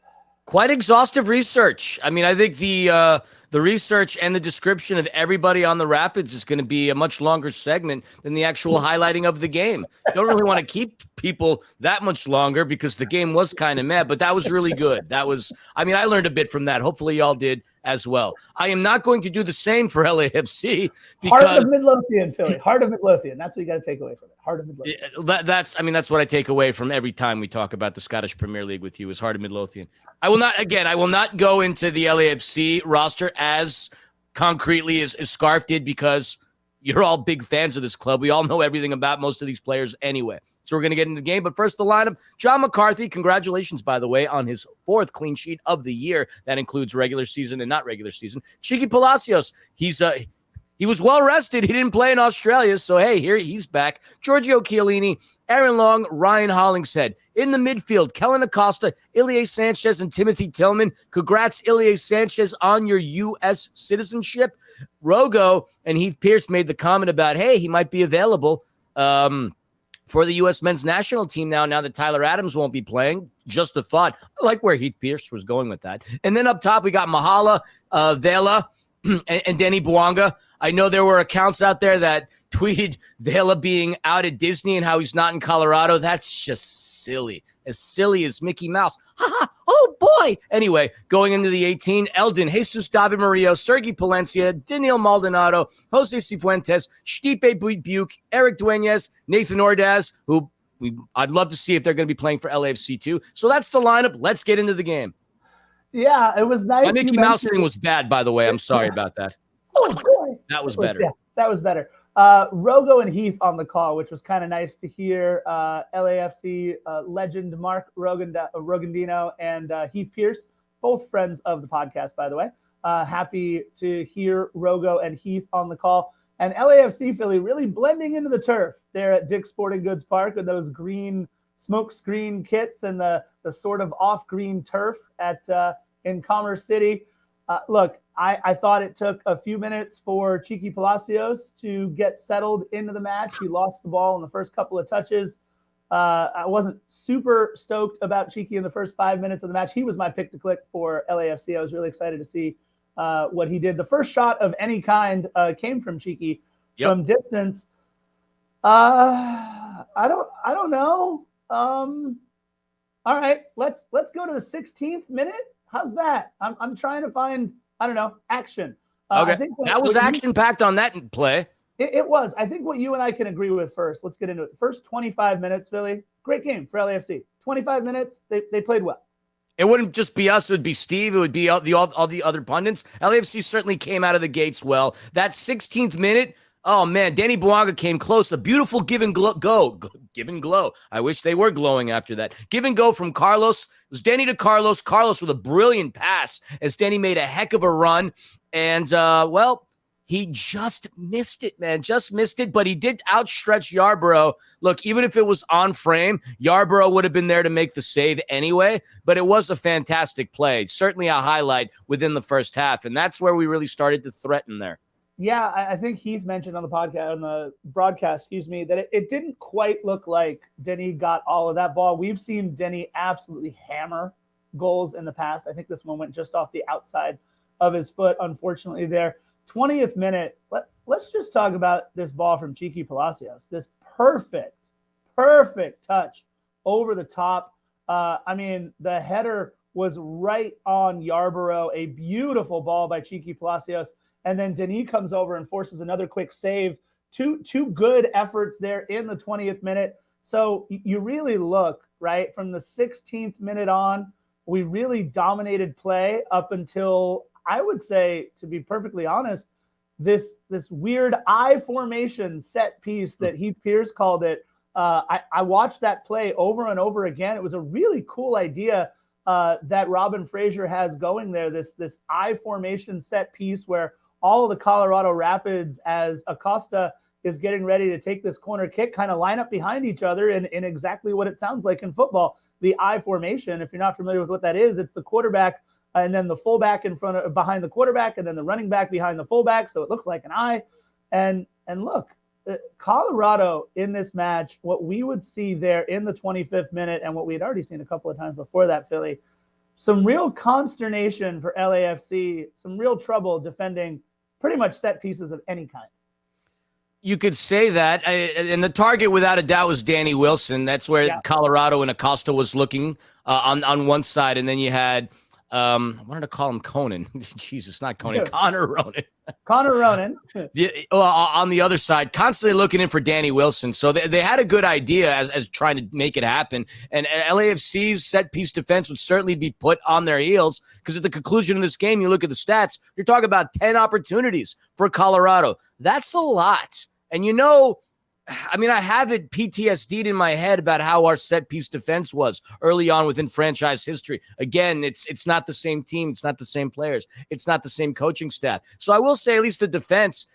Quite exhaustive research. I mean, I think the research and the description of everybody on the Rapids is going to be a much longer segment than the actual highlighting of the game. Don't really want to keep people that much longer because the game was kind of meh, but that was really good. I learned a bit from that. Hopefully y'all did as well. I am not going to do the same for LAFC because Heart of Midlothian, Philly. Heart of Midlothian. That's what you got to take away from it. Heart of Midlothian. That's what I take away from every time we talk about the Scottish Premier League with you is Heart of Midlothian. I will not go into the LAFC roster as concretely as Scarf did because you're all big fans of this club. We all know everything about most of these players anyway. So we're going to get into the game. But first, the lineup. John McCarthy, congratulations, by the way, on his 4th clean sheet of the year. That includes regular season and not regular season. Cheeky Palacios, he was well rested. He didn't play in Australia. So, hey, here he's back. Giorgio Chiellini, Aaron Long, Ryan Hollingshead. In the midfield, Kellen Acosta, Ilie Sanchez, and Timothy Tillman. Congrats, Ilie Sanchez, on your U.S. citizenship. Rogo and Heath Pierce made the comment about, hey, he might be available for the U.S. men's national team now that Tyler Adams won't be playing. Just a thought. I like where Heath Pierce was going with that. And then up top, we got Mahala Vela, and Denny Bouanga. I know there were accounts out there that tweeted Vela being out at Disney and how he's not in Colorado. That's just silly. As silly as Mickey Mouse. Oh, boy. Anyway, going into the 18, Eldon, Jesus David Murillo, Sergi Palencia, Daniel Maldonado, Jose Cifuentes, Stipe Buke, Eric Dueñas, Nathan Ordaz, who I'd love to see if they're going to be playing for LAFC too. So that's the lineup. Let's get into the game. Yeah, it was nice. My Mickey Mouse thing was bad, by the way. I'm sorry about that. Oh, boy. That was better. Yeah, that was better. Rogo and Heath on the call, which was kind of nice to hear. LAFC legend Mark Rogandino and Heath Pierce, both friends of the podcast, by the way. Happy to hear Rogo and Heath on the call. And LAFC Philly really blending into the turf there at Dick's Sporting Goods Park with those green smoke screen kits and the sort of off-green turf in Commerce City. Look, I thought it took a few minutes for Cheeky Palacios to get settled into the match. He lost the ball in the first couple of touches. I wasn't super stoked about Cheeky in the first 5 minutes of the match. He was my pick to click for LAFC. I was really excited to see what he did. The first shot of any kind came from Cheeky from distance. I don't know. All right, let's go to the 16th minute. How's that? I'm trying to find, I don't know, action. Okay, I think that was action-packed on that play. It was. I think what you and I can agree with first. Let's get into it. First 25 minutes, Philly. Great game for LAFC. 25 minutes, they played well. It wouldn't just be us. It would be Steve. It would be all the other pundits. LAFC certainly came out of the gates well. That 16th minute, oh, man, Danny Bouanga came close. A beautiful give and glow. Give and glow. I wish they were glowing after that. Give and go from Carlos. It was Denny to Carlos. Carlos with a brilliant pass as Denny made a heck of a run. And, he just missed it, man. Just missed it, but he did outstretch Yarborough. Look, even if it was on frame, Yarborough would have been there to make the save anyway, but it was a fantastic play. Certainly a highlight within the first half, and that's where we really started to threaten there. Yeah, I think Heath mentioned on the broadcast, that it didn't quite look like Denny got all of that ball. We've seen Denny absolutely hammer goals in the past. I think this one went just off the outside of his foot, unfortunately, there. 20th minute, let's just talk about this ball from Cheeky Palacios. This perfect touch over the top. The header was right on Yarborough. A beautiful ball by Cheeky Palacios. And then Denis comes over and forces another quick save. Two good efforts there in the 20th minute. So you really look, right, from the 16th minute on, we really dominated play up until, I would say, to be perfectly honest, this weird I formation set piece that Heath Pierce called it. I watched that play over and over again. It was a really cool idea that Robin Fraser has going there, this I formation set piece where all of the Colorado Rapids, as Acosta is getting ready to take this corner kick, kind of line up behind each other in exactly what it sounds like in football. The I formation, if you're not familiar with what that is, it's the quarterback and then the fullback behind the quarterback, and then the running back behind the fullback. So it looks like an I. And look, Colorado in this match, what we would see there in the 25th minute, and what we had already seen a couple of times before that, Philly, some real consternation for LAFC, some real trouble defending pretty much set pieces of any kind. You could say that. And the target, without a doubt, was Danny Wilson. That's where Colorado and Acosta was looking on one side. And then you had, I wanted to call him Conan. Jesus, not Conan. Connor Ronan. Connor Ronan. On the other side, constantly looking in for Danny Wilson. So they had a good idea as trying to make it happen. And LAFC's set-piece defense would certainly be put on their heels because at the conclusion of this game, you look at the stats, you're talking about 10 opportunities for Colorado. That's a lot. And I have it PTSD'd in my head about how our set-piece defense was early on within franchise history. Again, it's not the same team. It's not the same players. It's not the same coaching staff. So I will say at least the defense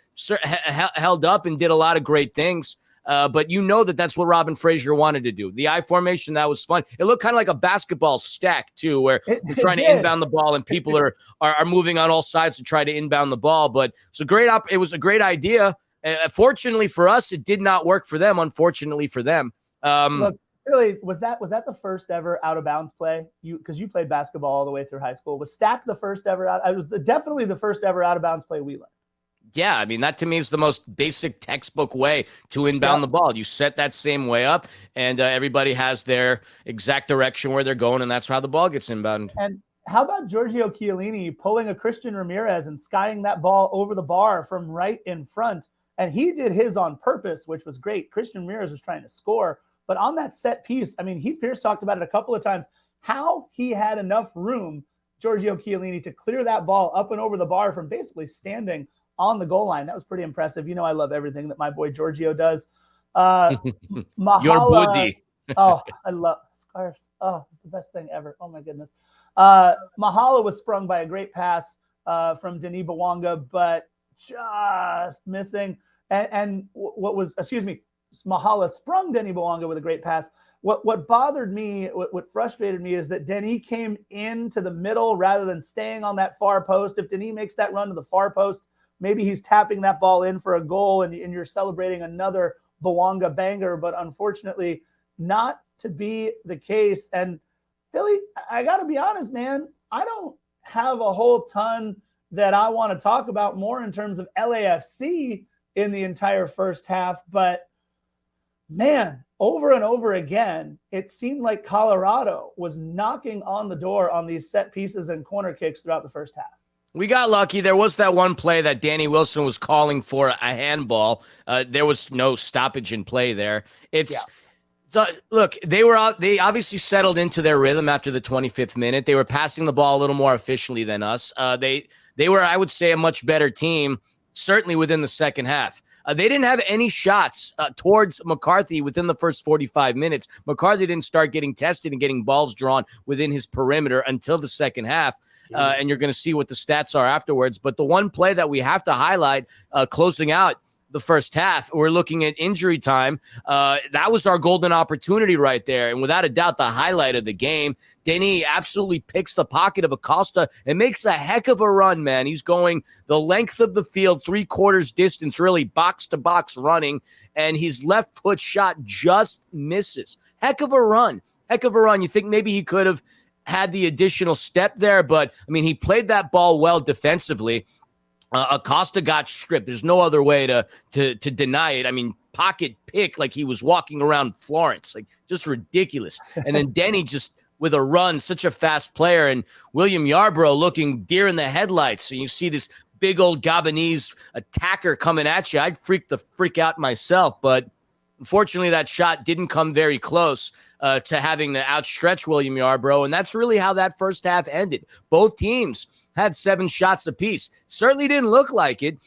held up and did a lot of great things. But that's what Robin Fraser wanted to do. The I formation, that was fun. It looked kind of like a basketball stack, too, where you're trying to inbound the ball and people are moving on all sides to try to inbound the ball. But it was a great idea. Fortunately for us, it did not work for them. Unfortunately for them. Look, Really, was that the first ever out of bounds play? Because you played basketball all the way through high school. Was stack the first ever out? It was definitely the first ever out of bounds play we learned. Yeah, I mean, that to me is the most basic textbook way to inbound the ball. You set that same way up, and everybody has their exact direction where they're going, and that's how the ball gets inbound. And how about Giorgio Chiellini pulling a Christian Ramirez and skying that ball over the bar from right in front? And he did his on purpose, which was great. Christian Ramirez was trying to score. But on that set piece, I mean, Heath Pierce talked about it a couple of times, how he had enough room, Giorgio Chiellini, to clear that ball up and over the bar from basically standing on the goal line. That was pretty impressive. You know, I love everything that my boy Giorgio does. Mahala, Your buddy. Oh, I love scarves. Oh, it's the best thing ever. Oh, my goodness. Mahala was sprung by a great pass from Denis Bouanga, but just missing. And what was, Mahala sprung Denis Bouanga with a great pass. What bothered me, what frustrated me is that Denis came into the middle rather than staying on that far post. If Denis makes that run to the far post, maybe he's tapping that ball in for a goal and you're celebrating another Bouanga banger, but unfortunately not to be the case. And Philly, I got to be honest, man, I don't have a whole ton that I want to talk about more in terms of LAFC in the entire first half, but man, over and over again, it seemed like Colorado was knocking on the door on these set pieces and corner kicks throughout the first half. We got lucky. There was that one play that Danny Wilson was calling for a handball. There was no stoppage in play there. So, look, they obviously settled into their rhythm after the 25th minute. They were passing the ball a little more efficiently than us. They were, I would say, a much better team, certainly within the second half. They didn't have any shots towards McCarthy within the first 45 minutes. McCarthy didn't start getting tested and getting balls drawn within his perimeter until the second half. And you're going to see what the stats are afterwards. But the one play that we have to highlight closing out the first half, we're looking at injury time. That was our golden opportunity right there. And without a doubt, the highlight of the game. Denis absolutely picks the pocket of Acosta and makes a heck of a run, man. He's going the length of the field, 3/4 distance, really box to box running. And his left foot shot just misses. Heck of a run. Heck of a run. You think maybe he could have had the additional step there, but I mean, he played that ball well defensively. Acosta got stripped. There's no other way to deny it. I mean, pocket pick like he was walking around Florence, like just ridiculous. And then Denny just with a run, such a fast player, and William Yarbrough looking deer in the headlights. And you see this big old Gabonese attacker coming at you. I'd freak out myself, but unfortunately, that shot didn't come very close to having to outstretch William Yarbrough, and that's really how that first half ended. Both teams had 7 shots apiece. Certainly didn't look like it.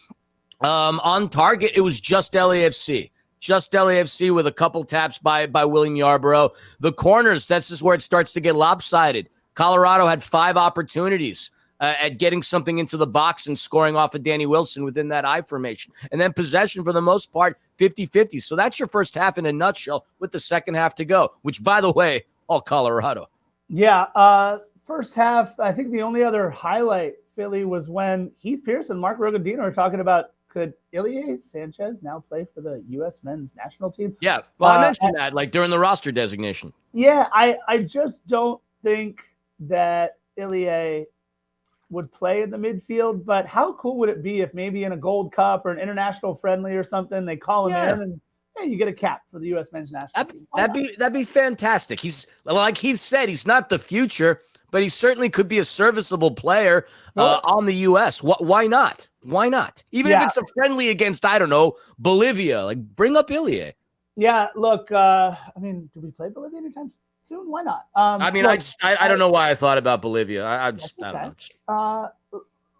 On target, it was just LAFC. Just LAFC with a couple taps by William Yarbrough. The corners, that's just where it starts to get lopsided. Colorado had 5 opportunities at getting something into the box and scoring off of Danny Wilson within that I formation. And then possession, for the most part, 50-50. So that's your first half in a nutshell with the second half to go, which, by the way, all Colorado. Yeah, first half, I think the only other highlight, Philly, was when Heath Pierce and Mark Rogodino are talking about, could Ilie Sanchez now play for the U.S. men's national team? Yeah, well, I mentioned that, like, during the roster designation. Yeah, I just don't think that Ilie would play in the midfield, but how cool would it be if maybe in a Gold Cup or an international friendly or something, they call him in and, hey, you get a cap for the U.S. men's national team. That'd be fantastic. He's, like Heath said, he's not the future, but he certainly could be a serviceable player on the U.S. Why not? Why not? Even if it's a friendly against, I don't know, Bolivia, like bring up Ilie. Yeah, look, I mean, do we play Bolivia anytime soon? Why not? I mean, look, I don't know why I thought about Bolivia. I don't know.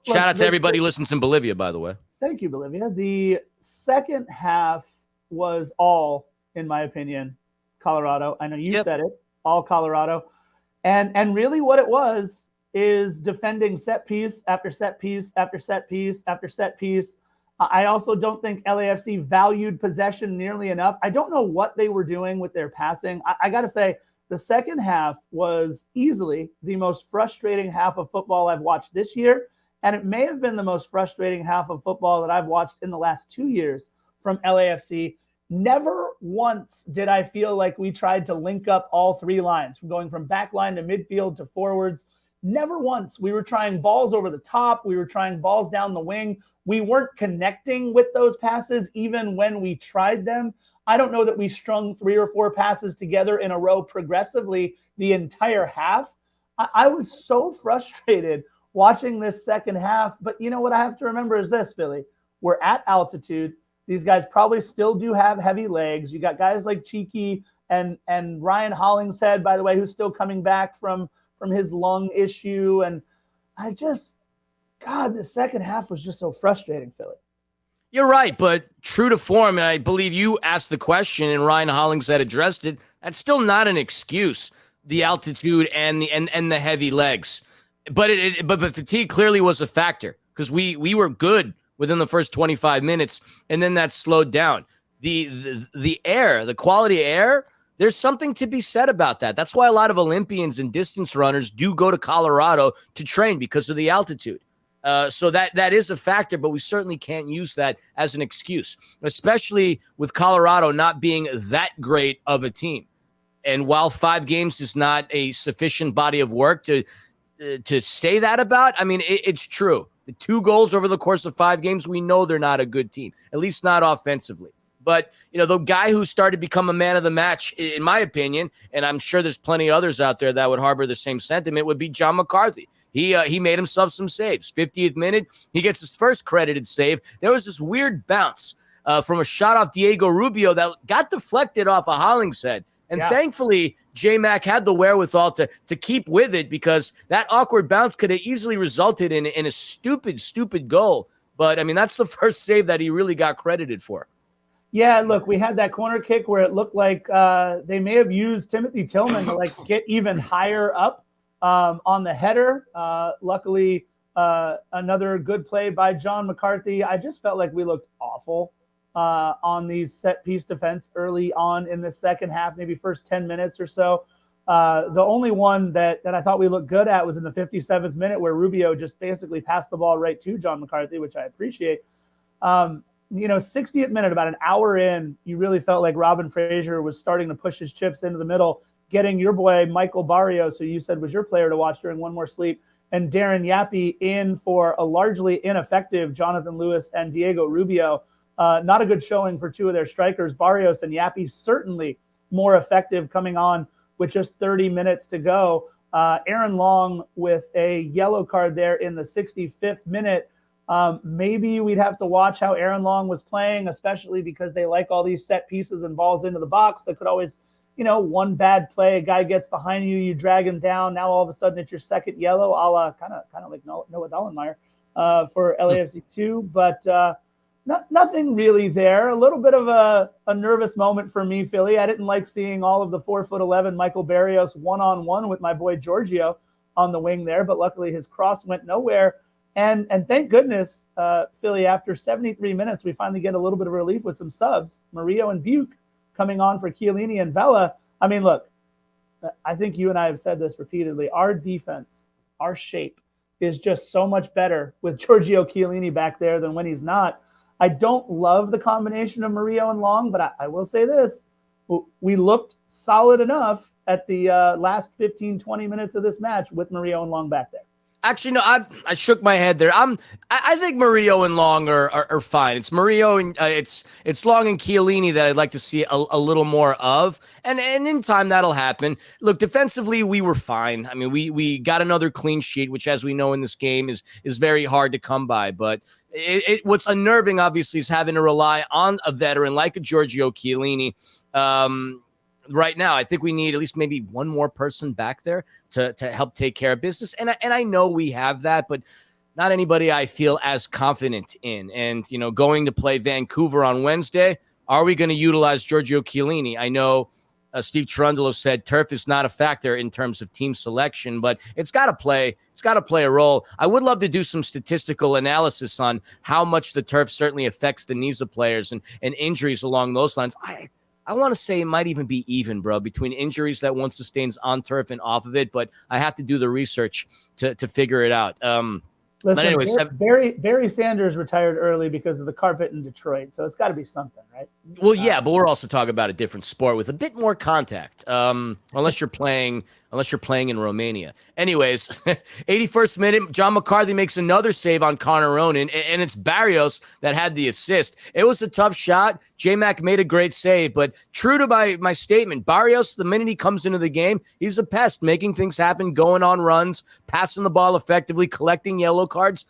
Shout out to everybody who listens in Bolivia, by the way. Thank you, Bolivia. The second half was all, in my opinion, Colorado. I know you said it, all Colorado. And really what it was is defending set piece after set piece after set piece after set piece. I also don't think LAFC valued possession nearly enough. I don't know what they were doing with their passing. I got to say, the second half was easily the most frustrating half of football I've watched this year, and it may have been the most frustrating half of football that I've watched in the last 2 years from LAFC. Never once did I feel like we tried to link up all three lines, from going from back line to midfield to forwards. Never once. We were trying balls over the top. We were trying balls down the wing. We weren't connecting with those passes even when we tried them. I don't know that we strung 3 or 4 passes together in a row progressively the entire half. I was so frustrated watching this second half. But you know what I have to remember is this, Philly. We're at altitude. These guys probably still do have heavy legs. You got guys like Cheeky and Ryan Hollingshead, by the way, who's still coming back from his lung issue. And God, the second half was just so frustrating, Philly. You're right, but true to form, and I believe you asked the question and Ryan Hollingshead addressed it, that's still not an excuse, the altitude and the heavy legs. But but fatigue clearly was a factor because we were good within the first 25 minutes, and then that slowed down. The air, the quality of air, there's something to be said about that. That's why a lot of Olympians and distance runners do go to Colorado to train because of the altitude. So that is a factor, but we certainly can't use that as an excuse, especially with Colorado not being that great of a team. And while 5 games is not a sufficient body of work to say that about, I mean, it's true. The 2 goals over the course of 5 games, we know they're not a good team, at least not offensively. But, you know, the guy who started to become a man of the match, in my opinion, and I'm sure there's plenty of others out there that would harbor the same sentiment, would be John McCarthy. He made himself some saves. 50th minute, he gets his first credited save. There was this weird bounce from a shot off Diego Rubio that got deflected off a Hollingshead. And thankfully, J-Mac had the wherewithal to keep with it because that awkward bounce could have easily resulted in a stupid goal. But, I mean, that's the first save that he really got credited for. Yeah, look, we had that corner kick where it looked like they may have used Timothy Tillman to, get even higher up on the header. Luckily, another good play by John McCarthy. I just felt like we looked awful on these set-piece defense early on in the second half, maybe first 10 minutes or so. The only one that I thought we looked good at was in the 57th minute where Rubio just basically passed the ball right to John McCarthy, which I appreciate. 60th minute, about an hour in, you really felt like Robin Fraser was starting to push his chips into the middle, getting your boy Michael Barrios, who you said was your player to watch during One More Sleep, and Darren Yappy in for a largely ineffective Jonathan Lewis and Diego Rubio. Not a good showing for 2 of their strikers. Barrios and Yappy certainly more effective coming on with just 30 minutes to go. Aaron Long with a yellow card there in the 65th minute. Maybe we'd have to watch how Aaron Long was playing, especially because they like all these set pieces and balls into the box that could always, one bad play, a guy gets behind you, you drag him down. Now all of a sudden it's your second yellow, a la kind of like Noah Dollenmeyer for LAFC 2. But nothing really there. A little bit of a nervous moment for me, Philly. I didn't like seeing all of the 4'11" Michael Barrios one-on-one with my boy Giorgio on the wing there, but luckily his cross went nowhere. And thank goodness, Philly, after 73 minutes, we finally get a little bit of relief with some subs. Murillo and Buke coming on for Chiellini and Vela. I mean, look, I think you and I have said this repeatedly. Our defense, our shape is just so much better with Giorgio Chiellini back there than when he's not. I don't love the combination of Murillo and Long, but I will say this. We looked solid enough at the last 15, 20 minutes of this match with Murillo and Long back there. Actually, no, I shook my head there. I think Murillo and Long are fine. It's Murillo and it's Long and Chiellini that I'd like to see a little more of, and in time that'll happen. Look, defensively we were fine. I mean, we got another clean sheet, which, as we know in this game, is very hard to come by. But what's unnerving, obviously, is having to rely on a veteran like a Giorgio Chiellini. Right now, I think we need at least maybe one more person back there to help take care of business. And I know we have that, but not anybody I feel as confident in. And, going to play Vancouver on Wednesday, are we going to utilize Giorgio Chiellini? I know Steve Cherundolo said turf is not a factor in terms of team selection, but it's got to play. It's got to play a role. I would love to do some statistical analysis on how much the turf certainly affects the knees of players and injuries along those lines. I want to say it might even be even, bro, between injuries that one sustains on turf and off of it, but I have to do the research to figure it out. Listen, but anyways, Barry Sanders retired early because of the carpet in Detroit, so it's got to be something, right? Well, yeah, but we're also talking about a different sport with a bit more contact. Unless you're playing in Romania. Anyways, 81st minute, John McCarthy makes another save on Connor Ronan, and it's Barrios that had the assist. It was a tough shot. J-Mac made a great save, but true to my statement, Barrios, the minute he comes into the game, he's a pest, making things happen, going on runs, passing the ball effectively, collecting yellow cards.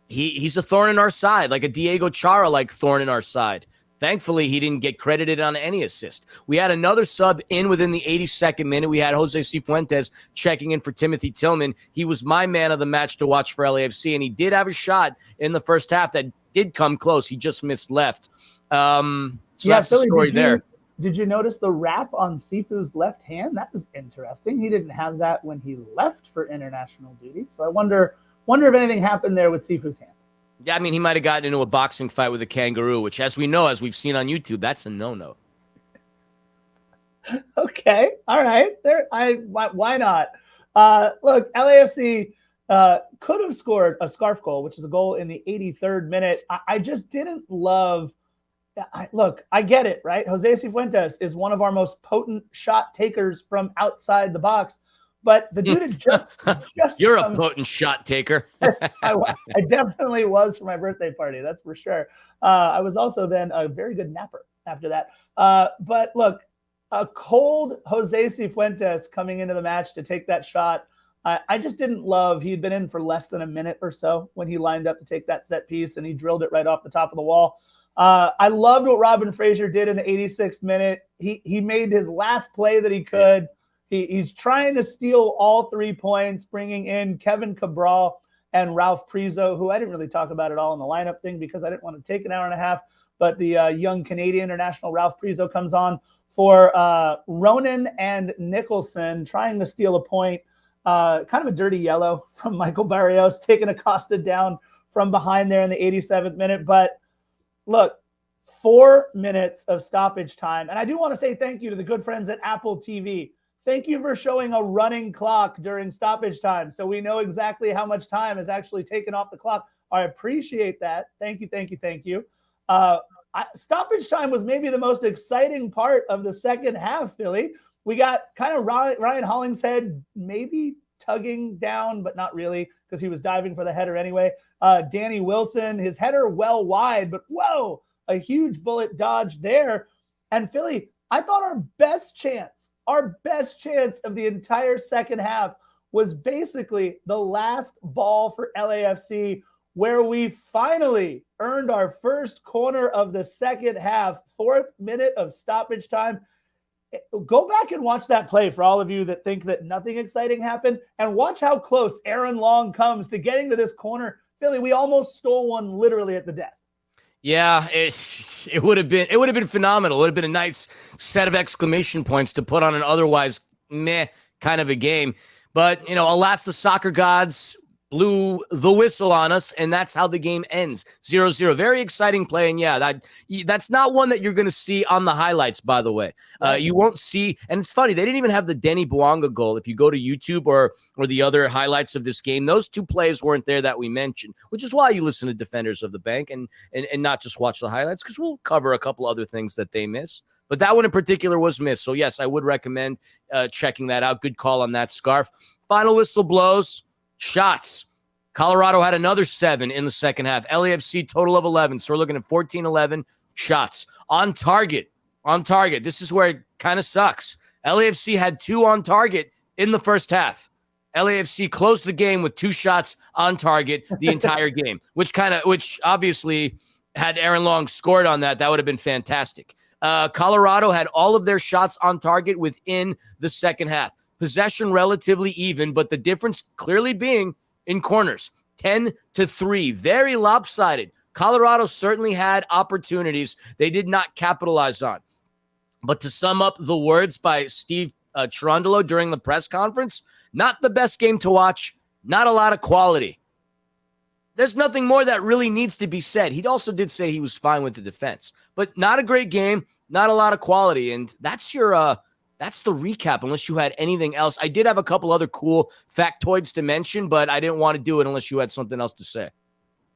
He's a thorn in our side, like a Diego Chara-like thorn in our side. Thankfully, he didn't get credited on any assist. We had another sub in within the 82nd minute. We had Jose Cifuentes checking in for Timothy Tillman. He was my man of the match to watch for LAFC, and he did have a shot in the first half that did come close. He just missed left. So that's the story there. Did you notice the wrap on Sifu's left hand? That was interesting. He didn't have that when he left for international duty. So I wonder if anything happened there with Sifu's hand. Yeah, I mean, he might have gotten into a boxing fight with a kangaroo, which, as we know, as we've seen on YouTube, that's a no-no. Okay, all right. Why not? Look, LAFC could have scored a scarf goal, which is a goal in the 83rd minute. I just didn't love. Look, I get it, right? Jose Cifuentes is one of our most potent shot takers from outside the box. But the dude had just You're a potent shot taker. I definitely was for my birthday party. That's for sure. I was also then a very good napper after that. But look, a cold Jose Cifuentes coming into the match to take that shot. I just didn't love. He'd been in for less than a minute or so when he lined up to take that set piece, and he drilled it right off the top of the wall. I loved what Robin Fraser did in the 86th minute. He made his last play that he could. He's trying to steal all 3 points, bringing in Kevin Cabral and Ralph Prizo, who I didn't really talk about at all in the lineup thing because I didn't want to take an hour and a half. But the young Canadian international Ralph Prizo comes on for Ronan and Nicholson, trying to steal a point. Kind of a dirty yellow from Michael Barrios, taking Acosta down from behind there in the 87th minute. But look, 4 minutes of stoppage time. And I do want to say thank you to the good friends at Apple TV. Thank you for showing a running clock during stoppage time, so we know exactly how much time is actually taken off the clock. I appreciate that. Thank you. Stoppage time was maybe the most exciting part of the second half, Philly. We got kind of Ryan Hollingshead maybe tugging down, but not really because he was diving for the header anyway. Danny Wilson, his header well wide, but whoa, a huge bullet dodge there. And Philly, I thought our best chance of the entire second half was basically the last ball for LAFC, where we finally earned our first corner of the second half, 4th minute of stoppage time. Go back and watch that play for all of you that think that nothing exciting happened, and watch how close Aaron Long comes to getting to this corner. Philly, we almost stole one literally at the death. Yeah, it would have been phenomenal. It would have been a nice set of exclamation points to put on an otherwise meh kind of a game. But, alas, the soccer gods blew the whistle on us, and that's how the game ends. 0-0. Very exciting play, and yeah, that's not one that you're going to see on the highlights, by the way. You won't see, and it's funny, they didn't even have the Denny Bouanga goal. If you go to YouTube or the other highlights of this game, those 2 plays weren't there that we mentioned, which is why you listen to Defenders of the Bank and not just watch the highlights, because we'll cover a couple other things that they miss. But that one in particular was missed. So, yes, I would recommend checking that out. Good call on that, Scarf. Final whistle blows. Shots. Colorado had another 7 in the second half. LAFC total of 11. So we're looking at 14-11 shots. On target. This is where it kind of sucks. LAFC had 2 on target in the first half. LAFC closed the game with 2 shots on target the entire game, which obviously had Aaron Long scored on that would have been fantastic. Colorado had all of their shots on target within the second half. Possession relatively even, but the difference clearly being in corners. 10-3. Very lopsided. Colorado certainly had opportunities they did not capitalize on. But to sum up the words by Steve Cherundolo during the press conference, not the best game to watch, not a lot of quality. There's nothing more that really needs to be said. He also did say he was fine with the defense, but not a great game, not a lot of quality. And that's that's the recap, unless you had anything else. I did have a couple other cool factoids to mention, but I didn't want to do it unless you had something else to say.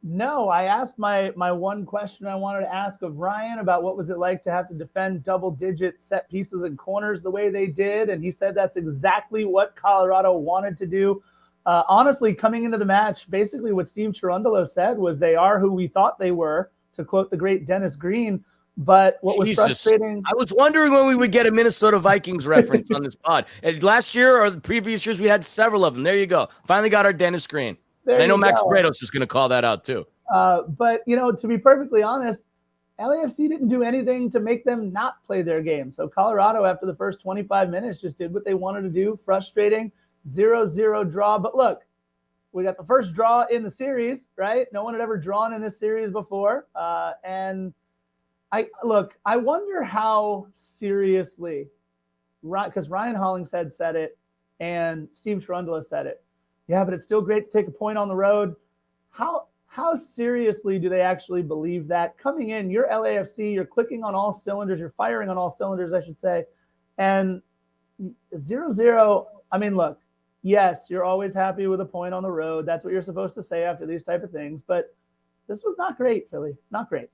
No, I asked my one question I wanted to ask of Ryan about what was it like to have to defend double-digit set pieces and corners the way they did, and he said that's exactly what Colorado wanted to do. Honestly, coming into the match, basically what Steve Cherundolo said was they are who we thought they were, to quote the great Dennis Green. But what was frustrating... I was wondering when we would get a Minnesota Vikings reference on this pod. And last year or the previous years, we had several of them. There you go. Finally got our Dennis Green. And I know Max Bredos is going to call that out too. But, to be perfectly honest, LAFC didn't do anything to make them not play their game. So Colorado, after the first 25 minutes, just did what they wanted to do. Frustrating, 0-0 draw. But look, we got the first draw in the series, right? No one had ever drawn in this series before. And I wonder how seriously, because Ryan Hollingshead said it and Steve Cherundolo said it. Yeah, but it's still great to take a point on the road. How seriously do they actually believe that? Coming in, you're LAFC, you're clicking on all cylinders, you're firing on all cylinders, I should say. And 0-0, I mean, look, yes, you're always happy with a point on the road. That's what you're supposed to say after these type of things. But this was not great, Philly. Not great.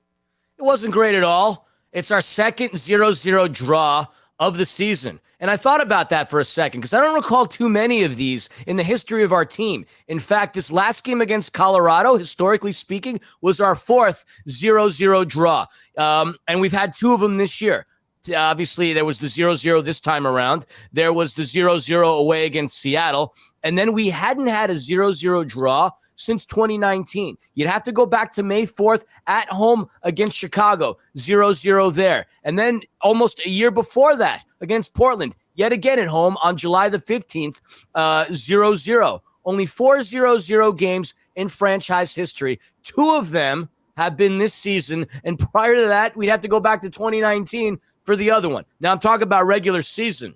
It wasn't great at all. It's our second 0-0 draw of the season. And I thought about that for a second because I don't recall too many of these in the history of our team. In fact, this last game against Colorado, historically speaking, was our fourth 0-0 draw. And we've had two of them this year. Obviously, there was the 0-0 this time around. There was the 0-0 away against Seattle. And then we hadn't had a 0-0 draw since 2019. You'd have to go back to May 4th at home against Chicago, 0-0 there. And then almost a year before that against Portland, yet again at home on July the 15th, 0-0. Only 4 0-0 games in franchise history. Two of them have been this season, and prior to that, we'd have to go back to 2019 for the other one. Now I'm talking about regular season.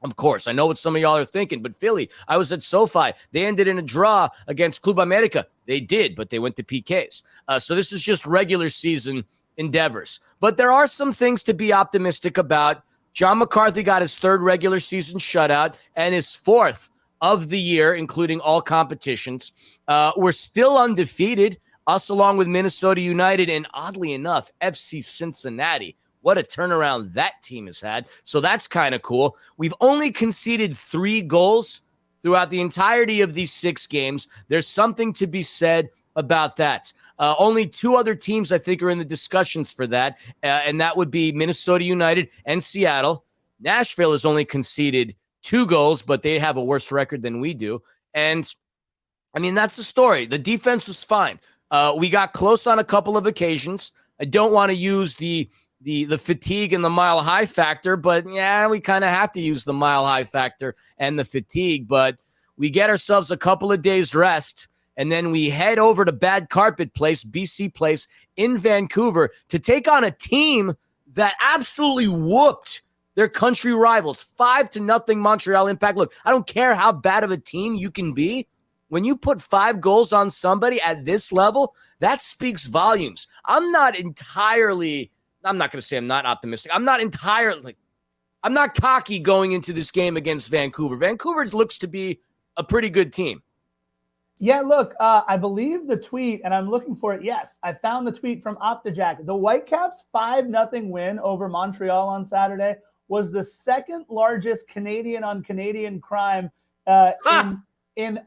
Of course, I know what some of y'all are thinking, but Philly, I was at SoFi. They ended in a draw against Club America. They did, but they went to PKs. So this is just regular season endeavors. But there are some things to be optimistic about. John McCarthy got his third regular season shutout and his fourth of the year, including all competitions. We're still undefeated, us along with Minnesota United and, oddly enough, FC Cincinnati. What a turnaround that team has had. So that's kind of cool. We've only conceded 3 goals throughout the entirety of these 6 games. There's something to be said about that. Only 2 other teams, I think, are in the discussions for that, and that would be Minnesota United and Seattle. Nashville has only conceded 2 goals, but they have a worse record than we do. And, I mean, that's the story. The defense was fine. We got close on a couple of occasions. I don't want to use the fatigue and the mile high factor, but yeah, we kind of have to use the mile high factor and the fatigue, but we get ourselves a couple of days rest and then we head over to Bad Carpet Place, BC Place in Vancouver to take on a team that absolutely whooped their country rivals, 5-0 Montreal Impact. Look, I don't care how bad of a team you can be. When you put 5 goals on somebody at this level, that speaks volumes. I'm not going to say I'm not optimistic. I'm not cocky going into this game against Vancouver. Vancouver looks to be a pretty good team. Yeah, look, I believe the tweet, and I'm looking for it. Yes, I found the tweet from OptaJack. The Whitecaps' 5-0 win over Montreal on Saturday was the second largest Canadian-on-Canadian crime in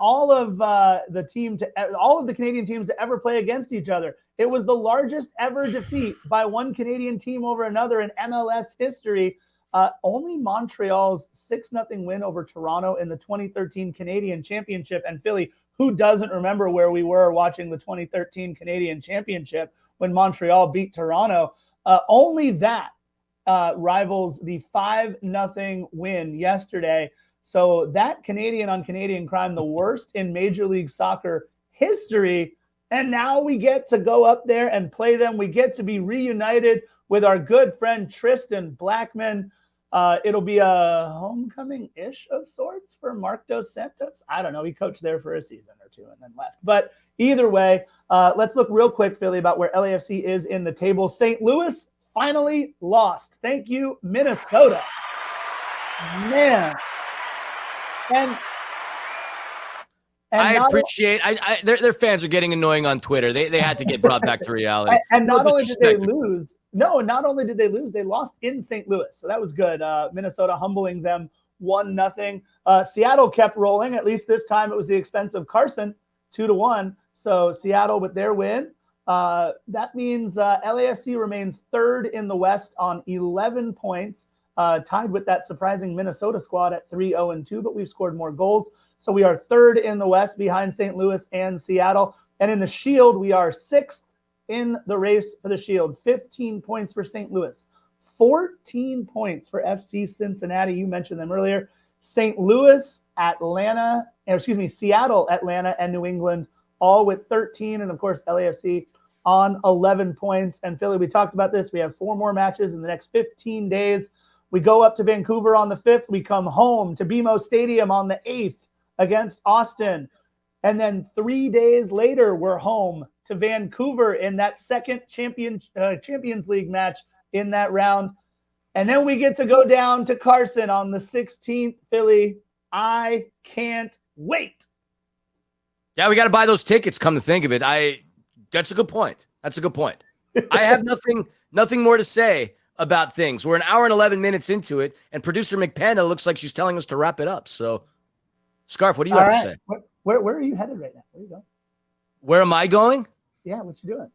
all of all of the Canadian teams to ever play against each other. It was the largest ever defeat by one Canadian team over another in MLS history. Only Montreal's 6-0 win over Toronto in the 2013 Canadian Championship. And Philly, who doesn't remember where we were watching the 2013 Canadian Championship when Montreal beat Toronto? Only that rivals the 5-0 win yesterday. So that Canadian-on-Canadian crime, the worst in Major League Soccer history. And now we get to go up there and play them. We get to be reunited with our good friend Tristan Blackman. It'll be a homecoming-ish of sorts for Mark Dos Santos. I don't know. He coached there for a season or 2 and then left. But either way, let's look real quick, Philly, about where LAFC is in the table. St. Louis finally lost. Thank you, Minnesota. Man. I appreciate. Their fans are getting annoying on Twitter. They had to get brought back to reality. And not only did they lose, not only did they lose, they lost in St. Louis, so that was good. Minnesota humbling them 1-0. Seattle kept rolling. At least this time, it was the expense of Carson, 2-1. So Seattle with their win. That means LAFC remains third in the West on 11 points. Tied with that surprising Minnesota squad at 3-0-2, but we've scored more goals. So we are third in the West behind St. Louis and Seattle. And in the Shield, we are sixth in the race for the Shield. 15 points for St. Louis, 14 points for FC Cincinnati. You mentioned them earlier. St. Louis, Seattle, Atlanta, and New England, all with 13. And of course, LAFC on 11 points. And Philly, we talked about this. We have 4 more matches in the next 15 days. We go up to Vancouver on the 5th. We come home to BMO Stadium on the 8th against Austin. And then 3 days later, we're home to Vancouver in that second Champions League match in that round. And then we get to go down to Carson on the 16th. Philly, I can't wait. Yeah, we got to buy those tickets, come to think of it. That's a good point. I have nothing more to say about things. We're an hour and 11 minutes into it, and producer McPanda looks like she's telling us to wrap it up. So, Scarf, what do you have to say? Where are you headed right now? Where are you going? Where am I going? Yeah, what you doing?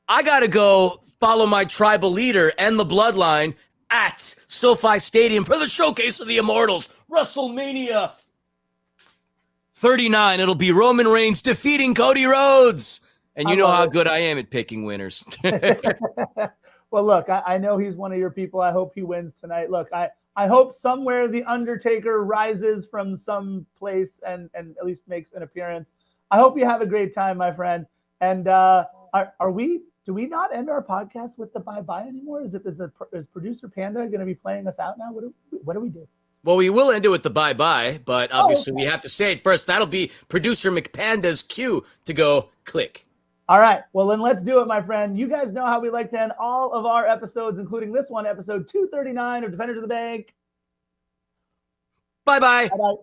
I got to go follow my tribal leader and the bloodline at SoFi Stadium for the Showcase of the Immortals, WrestleMania 39. It'll be Roman Reigns defeating Cody Rhodes. And you know how good I am at picking winners. Well, look, I know he's one of your people. I hope he wins tonight. Look, I hope somewhere the Undertaker rises from some place and at least makes an appearance. I hope you have a great time, my friend. And do we not end our podcast with the bye-bye anymore? Is producer Panda going to be playing us out now? What do we do? Well, we will end it with the bye-bye, but obviously we have to say it first. That'll be producer McPanda's cue to go click. All right. Well, then let's do it, my friend. You guys know how we like to end all of our episodes, including this one, episode 239 of Defenders of the Bank. Bye-bye. Bye-bye.